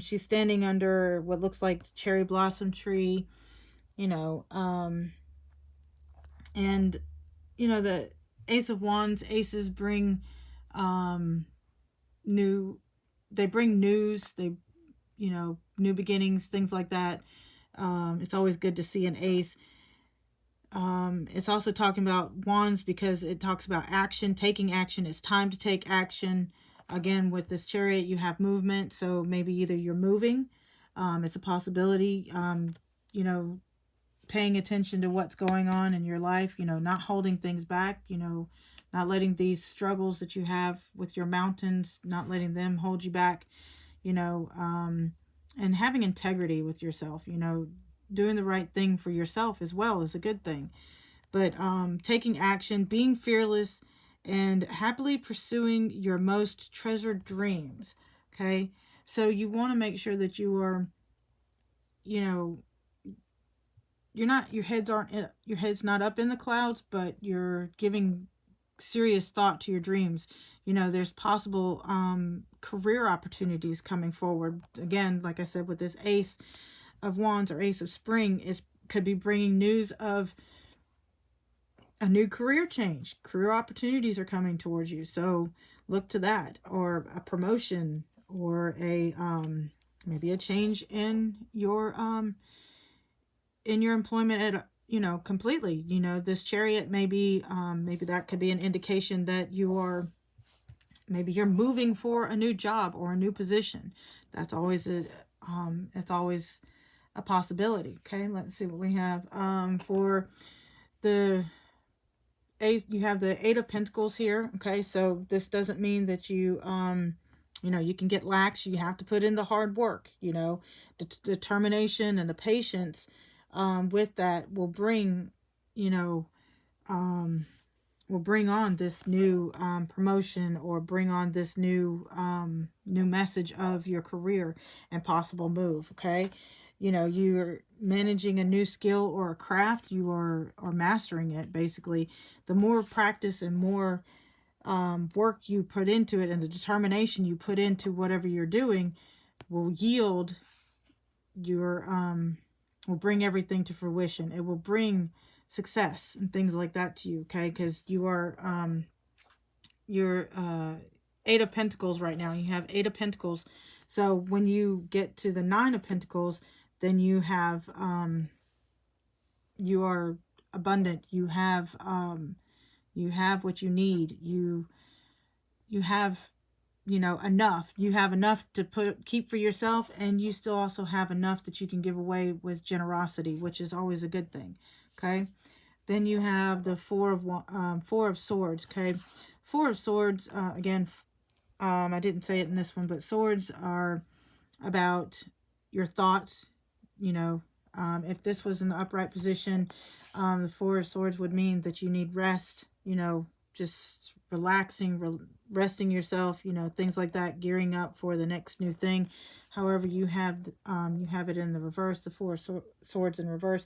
she's standing under what looks like cherry blossom tree, you know, and you know, the Ace of Wands, aces bring they bring news, they, you know, new beginnings, things like that. It's always good to see an ace. It's also talking about wands because it talks about action, taking action. It's time to take action. Again, with this chariot, you have movement. So maybe either you're moving, it's a possibility, you know, paying attention to what's going on in your life, you know, not holding things back, you know, not letting these struggles that you have with your mountains, not letting them hold you back, you know, and having integrity with yourself, you know, doing the right thing for yourself as well is a good thing. But taking action, being fearless, and happily pursuing your most treasured dreams. Okay, so you want to make sure that you are, you know, your head's not up in the clouds, but you're giving serious thought to your dreams. You know, there's possible career opportunities coming forward. Again, like I said, with this Ace of Wands or Ace of Spring, could be bringing news of a new career change. Career opportunities are coming towards you, so look to that, or a promotion, or a maybe a change in your employment at, you know, completely. You know, this chariot maybe that could be an indication that you're moving for a new job or a new position. That's always it's always a possibility. Okay, let's see what we have for the Ace. You have the Eight of Pentacles here. Okay, so this doesn't mean that you you know, you can get lax. You have to put in the hard work, you know, determination and the patience with that will bring, you know, will bring on this new promotion, or bring on this new new message of your career and possible move. Okay, you know, you're managing a new skill or a craft, you are mastering it. Basically, the more practice and more work you put into it, and the determination you put into whatever you're doing, will yield your will bring everything to fruition. It will bring success and things like that to you. Okay, because you are you're Eight of Pentacles right now. You have Eight of Pentacles. So when you get to the Nine of Pentacles, then you have you are abundant. You have what you need. You have, you know, enough. You have enough to keep for yourself, and you still also have enough that you can give away with generosity, which is always a good thing. Okay, then you have the Four of Swords. Okay, Four of Swords, again, I didn't say it in this one, but swords are about your thoughts. You know, if this was in the upright position, the Four of Swords would mean that you need rest, you know, just relaxing, resting yourself, you know, things like that, gearing up for the next new thing. However, you have it in the reverse, the Four of Swords in reverse,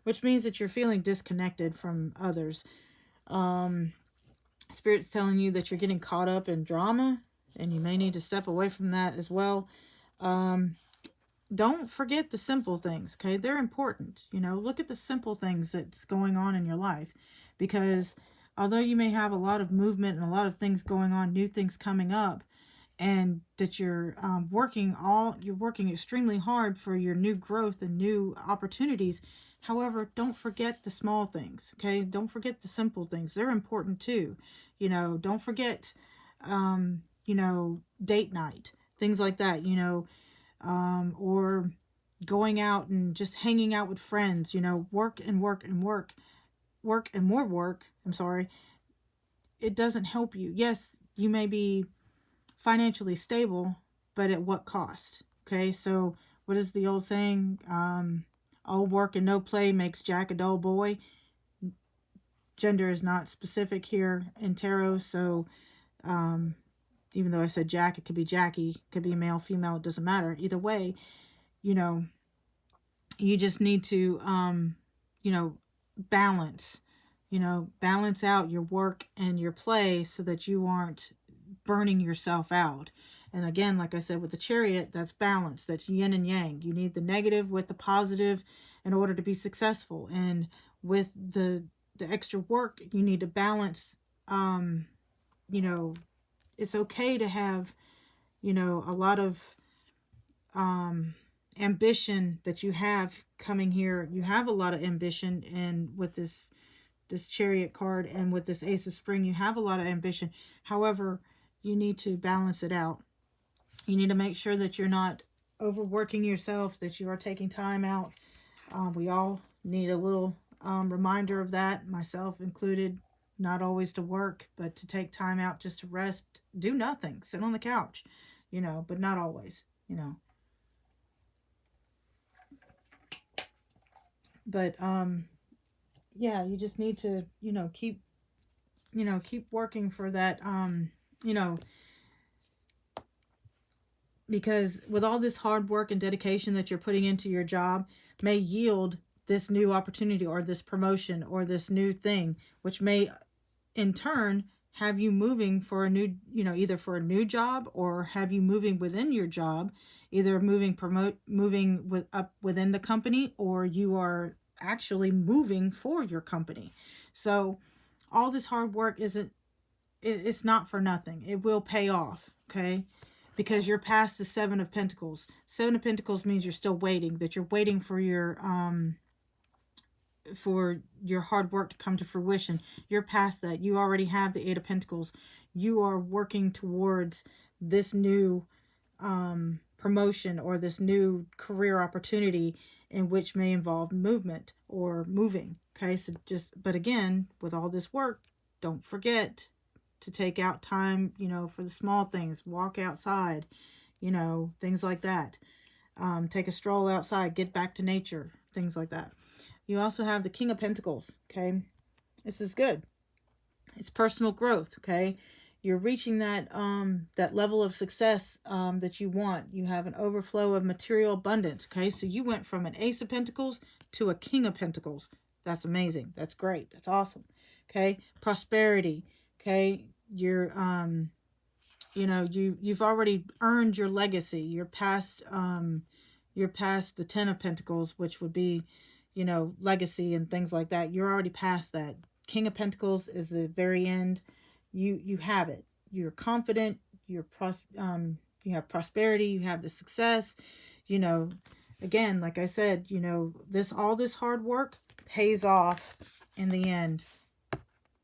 which means that you're feeling disconnected from others. Spirit's telling you that you're getting caught up in drama, and you may need to step away from that as well. Don't forget the simple things, okay? They're important. You know, look at the simple things that's going on in your life, because although you may have a lot of movement and a lot of things going on, new things coming up, and that you're working extremely hard for your new growth and new opportunities. However, don't forget the small things, okay? Don't forget the simple things. They're important too. Don't forget, date night, things like that, or going out and just hanging out with friends, work and work and work and more work. I'm sorry. It doesn't help you. Yes, you may be financially stable, but at what cost? Okay, so what is the old saying? All work and no play makes Jack a dull boy. Gender is not specific here in tarot, so even though I said Jack, it could be Jackie, it could be male, female, it doesn't matter. Either way, you just need to, balance, balance out your work and your play so that you aren't burning yourself out. And again, like I said, with the Chariot, that's balance. That's yin and yang. You need the negative with the positive in order to be successful. And with the extra work, you need to balance. It's okay to have, a lot of ambition that you have coming here. You have a lot of ambition, and with this Chariot card and with this Ace of Spring, you have a lot of ambition. However, you need to balance it out. You need to make sure that you're not overworking yourself, that you are taking time out. We all need a little reminder of that, myself included. Not always to work, but to take time out just to rest, do nothing, sit on the couch, but not always, But yeah, you just need to, keep working for that, because with all this hard work and dedication that you're putting into your job may yield this new opportunity or this promotion or this new thing, which may in turn have you moving for a new, either for a new job or have you moving within your job, either moving up within the company, or you are actually moving for your company. So all this hard work it's not for nothing. It will pay off, okay? Because you're past the Seven of Pentacles. Seven of Pentacles means you're still waiting, that you're waiting for your hard work to come to fruition. You're past that. You already have the Eight of Pentacles. You are working towards this new promotion or this new career opportunity, in which may involve movement or moving. Okay, so but again, with all this work, don't forget to take out time, for the small things. Walk outside, things like that. Take a stroll outside, get back to nature, things like that. You also have the King of Pentacles, okay? This is good. It's personal growth, okay? You're reaching that that level of success that you want. You have an overflow of material abundance, okay? So you went from an Ace of Pentacles to a King of Pentacles. That's amazing. That's great. That's awesome. Okay? Prosperity, okay? You're you've already earned your legacy. You're past the Ten of Pentacles, which would be, legacy and things like that. You're already past that. King of Pentacles is the very end. You have it. You're confident. You have prosperity. You have the success. Again, like I said, all this hard work pays off in the end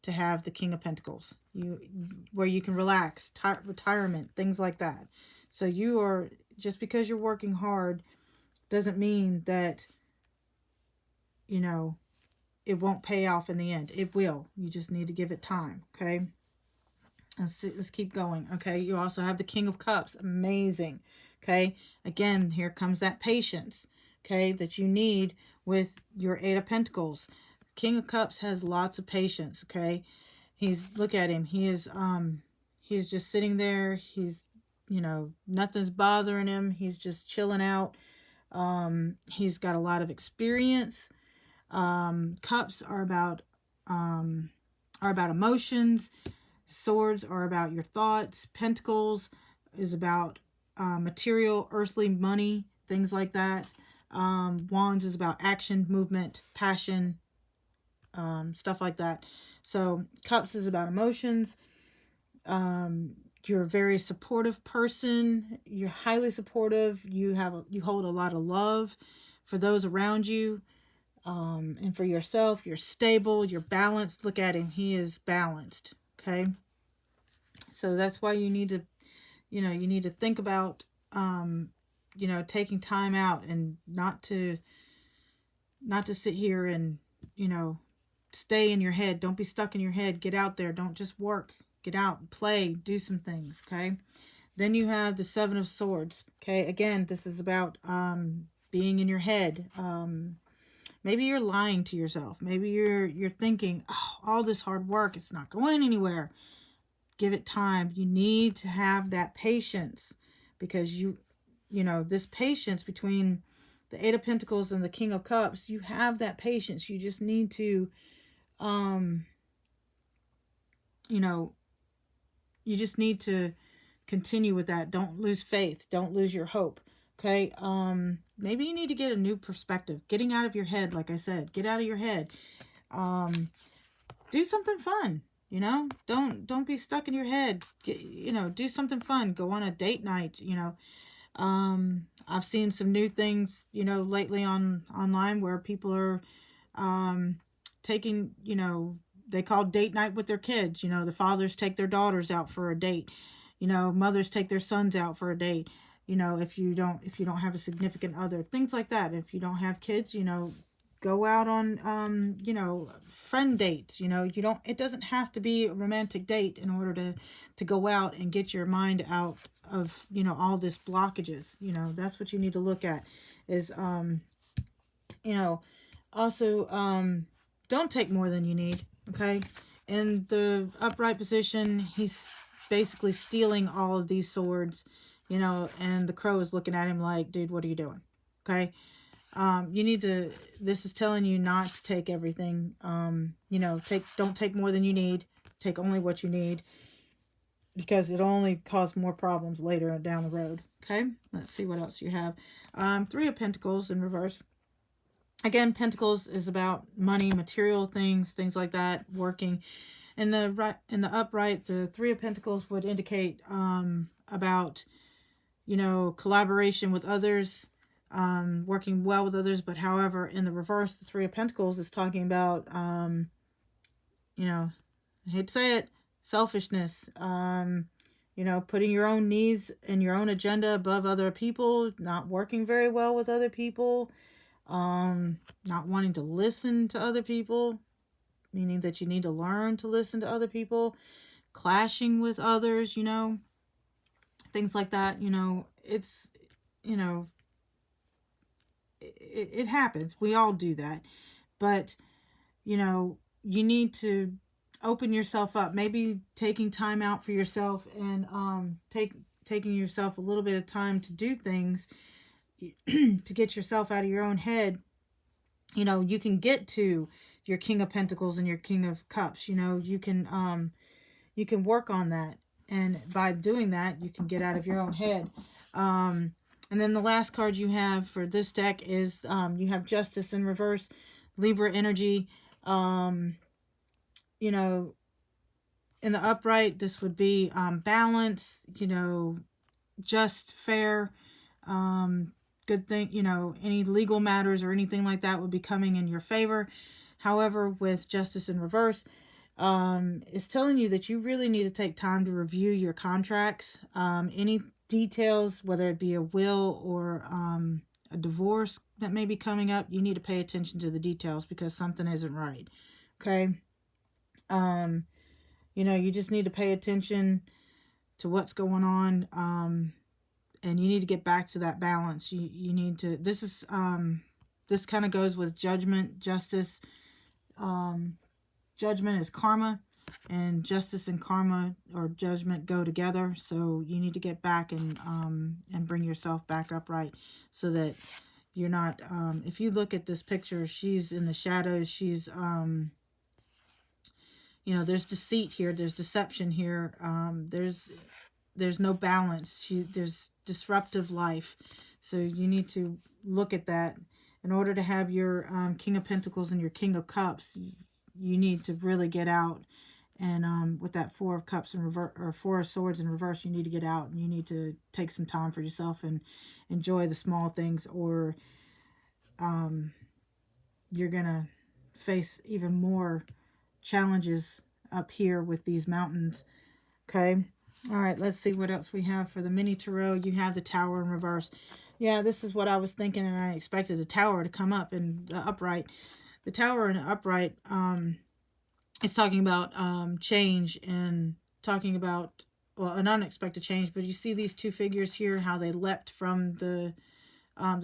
to have the King of Pentacles. Where you can relax, retirement, things like that. So just because you're working hard doesn't mean that, it won't pay off in the end. It will. You just need to give it time, okay? Let's keep going, okay? You also have the King of Cups. Amazing, okay? Again, here comes that patience, okay, that you need with your Eight of Pentacles. King of Cups has lots of patience, okay? Look at him. He's just sitting there. He's, nothing's bothering him. He's just chilling out. He's got a lot of experience. Cups are about emotions. Swords are about your thoughts. Pentacles is about material, earthly money, things like that. Wands is about action, movement, passion, stuff like that. So Cups is about emotions. You're a very supportive person. You're highly supportive. You hold a lot of love for those around you, and for yourself. You're stable. You're balanced. Look at him. He is balanced. Okay. So that's why you need to, you need to think about, taking time out, and not to sit here and, stay in your head. Don't be stuck in your head. Get out there. Don't just work. Get out, play, do some things. Okay. Then you have the Seven of Swords. Okay. Again, this is about being in your head. Maybe you're lying to yourself. Maybe you're thinking, oh, all this hard work, it's not going anywhere. Give it time. You need to have that patience, because this patience between the Eight of Pentacles and the King of Cups, you have that patience. You just need to, you just need to continue with that. Don't lose faith. Don't lose your hope. Okay. Maybe you need to get a new perspective. Getting out of your head, like I said, get out of your head. Do something fun. Don't be stuck in your head. Do something fun. Go on a date night. I've seen some new things, lately online, where people are taking, they call date night with their kids. The fathers take their daughters out for a date. Mothers take their sons out for a date. If you don't have a significant other, things like that. If you don't have kids, go out on, friend dates. It doesn't have to be a romantic date in order to go out and get your mind out of, all this blockages. That's what you need to look at is, also, don't take more than you need. Okay. In the upright position, he's basically stealing all of these swords, and the crow is looking at him like, dude, what are you doing? Okay. This is telling you not to take everything. Don't take more than you need. Take only what you need, because it'll only cause more problems later down the road. Okay. Let's see what else you have. Three of Pentacles in reverse. Again, Pentacles is about money, material things like that, working. In the upright, the Three of Pentacles would indicate about, collaboration with others, working well with others. But however, in the reverse, the Three of Pentacles is talking about, I hate to say it, selfishness, putting your own needs and your own agenda above other people, not working very well with other people, not wanting to listen to other people, meaning that you need to learn to listen to other people, clashing with others, things like that. It's, it happens. We all do that. But, you need to open yourself up. Maybe taking time out for yourself, and taking yourself a little bit of time to do things to get yourself out of your own head. You can get to your King of Pentacles and your King of Cups. You can work on that, and by doing that, you can get out of your own head. And then the last card you have for this deck is you have Justice in reverse, Libra energy. In the upright, this would be balance, just, fair, good thing, any legal matters or anything like that would be coming in your favor. However, with Justice in reverse, it's telling you that you really need to take time to review your contracts. Any details, whether it be a will or a divorce that may be coming up, you need to pay attention to the details, because something isn't right. Okay. You just need to pay attention to what's going on. And you need to get back to that balance. You need to, this kind of goes with judgment, justice. Judgment is karma, and justice and karma or judgment go together. So you need to get back and bring yourself back upright, so that you're not, if you look at this picture, she's in the shadows. She's, there's deceit here. There's deception here. There's no balance. There's disruptive life. So you need to look at that. In order to have your King of Pentacles and your King of Cups, you need to really get out And with that Four of Cups in reverse, or Four of Swords in reverse, you need to get out and you need to take some time for yourself and enjoy the small things, or you're gonna face even more challenges up here with these mountains. Okay. All right, let's see what else we have for the mini tarot. You have the Tower in reverse. Yeah, this is what I was thinking, and I expected the Tower to come up in the upright. The Tower in the upright is talking about change, and talking about, well, an unexpected change. But you see these two figures here, how they leapt from the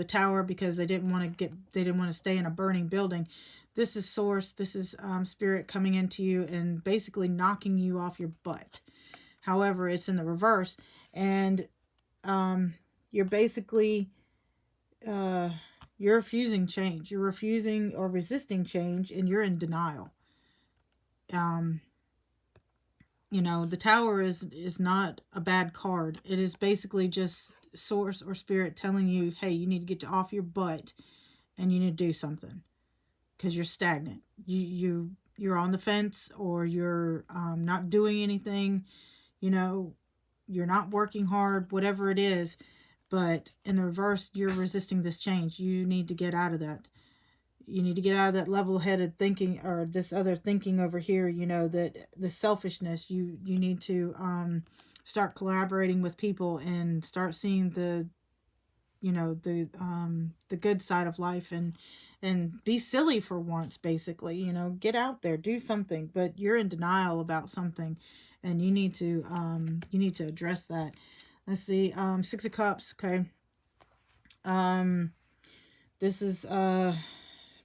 tower because they didn't want to stay in a burning building. This is Source. This is Spirit coming into you and basically knocking you off your butt. However, it's in the reverse, and you're basically you're refusing change. You're refusing or resisting change, and you're in denial. You know, the Tower is not a bad card. It is basically just Source or Spirit telling you, hey, you need to get off your butt and you need to do something because you're stagnant. You're on the fence, or you're not doing anything. You know, you're not working hard, whatever it is. But in the reverse, you're resisting this change. You need to get out of that. You need to get out of that level-headed thinking, or this other thinking over here, you know, that the selfishness. You need to start collaborating with people and start seeing the, you know, the good side of life, and be silly for once, basically. You know, get out there, do something. But you're in denial about something, and you need to address that. Let's see, Six of Cups. Okay. This is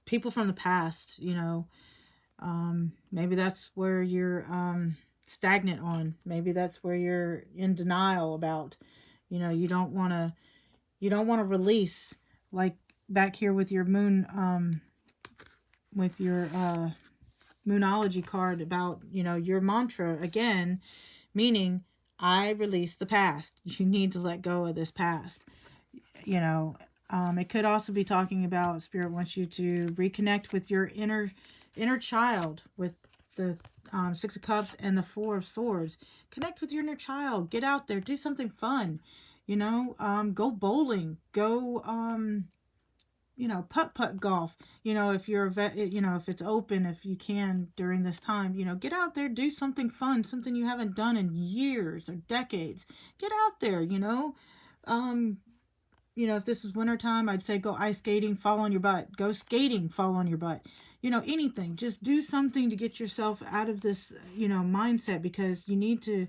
people from the past. You know, maybe that's where you're stagnant on. Maybe that's where you're in denial about. You know, you don't want to release, like back here with your moon, with your Moonology card, about, you know, your mantra again, meaning I release the past. You need to let go of this past. You know, it could also be talking about, Spirit wants you to reconnect with your inner child, with the Six of Cups and the Four of Swords. Connect with your inner child. Get out there. Do something fun. You know, go bowling. Go, you know, putt golf. You know, if you're you know, if it's open, if you can during this time, you know, get out there, do something fun, something you haven't done in years or decades. Get out there, you know. You know, if this was wintertime, I'd say go ice skating, fall on your butt. Go skating, fall on your butt. You know, anything. Just do something to get yourself out of this, you know, mindset, because you need to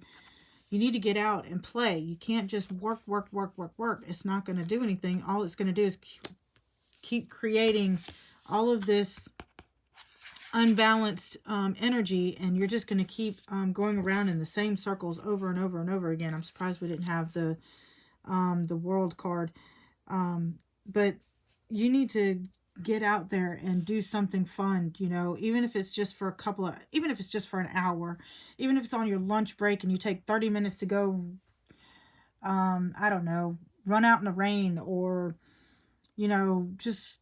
get out and play. You can't just work. It's not going to do anything. All it's going to do is keep creating all of this unbalanced energy, and you're just going to keep going around in the same circles over and over and over again. I'm surprised we didn't have the World card, but you need to get out there and do something fun. You know, even if it's just for even if it's just for an hour, even if it's on your lunch break and you take 30 minutes to go, I don't know, run out in the rain, or, you know, just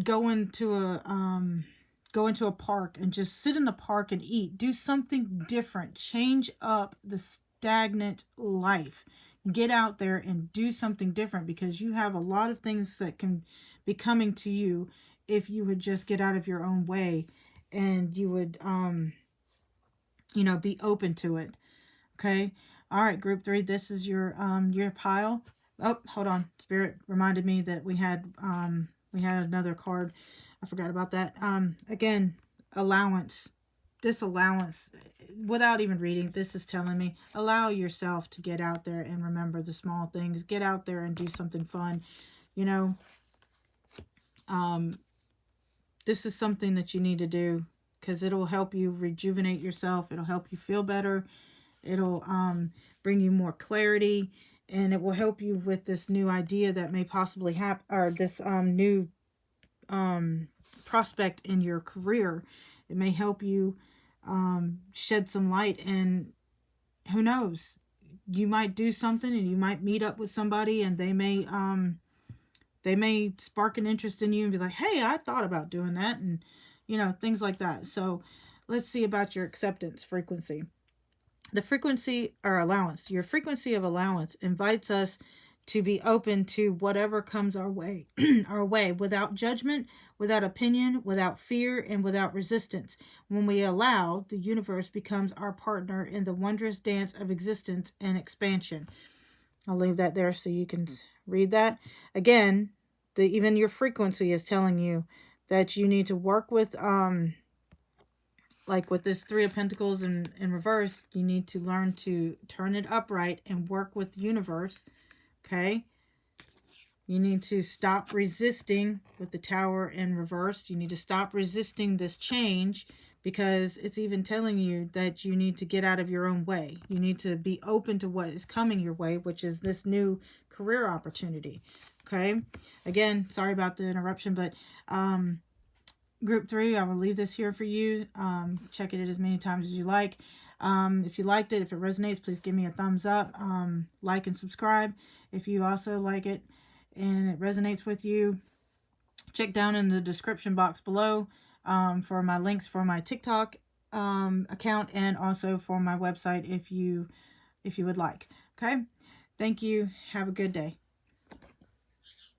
go into a park and just sit in the park and eat. Do something different. Change up the stagnant life. Get out there and do something different, because you have a lot of things that can be coming to you if you would just get out of your own way, and you would you know, be open to it. Okay. All right, group 3, this is your pile. Oh, hold on. Spirit reminded me that we had another card. I forgot about that. Again, allowance. This allowance, without even reading, this is telling me, allow yourself to get out there and remember the small things. Get out there and do something fun. You know, this is something that you need to do, because it'll help you rejuvenate yourself. It'll help you feel better. It'll bring you more clarity, and it will help you with this new idea that may possibly happen, or this new prospect in your career. It may help you shed some light, and who knows, you might do something, and you might meet up with somebody, and they may spark an interest in you and be like, hey, I thought about doing that, and, you know, things like that. So let's see about your acceptance frequency. The frequency or allowance, your frequency of allowance invites us to be open to whatever comes our way, our way, without judgment, without opinion, without fear, and without resistance. When we allow, the universe becomes our partner in the wondrous dance of existence and expansion. I'll leave that there so you can read that. Again, even your frequency is telling you that you need to work with like with this Three of Pentacles in reverse, you need to learn to turn it upright and work with the universe. Okay? You need to stop resisting with the Tower in reverse. You need to stop resisting this change, because it's even telling you that you need to get out of your own way. You need to be open to what is coming your way, which is this new career opportunity. Okay? Again, sorry about the interruption, but Group 3, I will leave this here for you. Check it as many times as you like. If you liked it, if it resonates, please give me a thumbs up. Like and subscribe. If you also like it and it resonates with you, check down in the description box below for my links for my TikTok account, and also for my website if you would like. Okay? Thank you. Have a good day.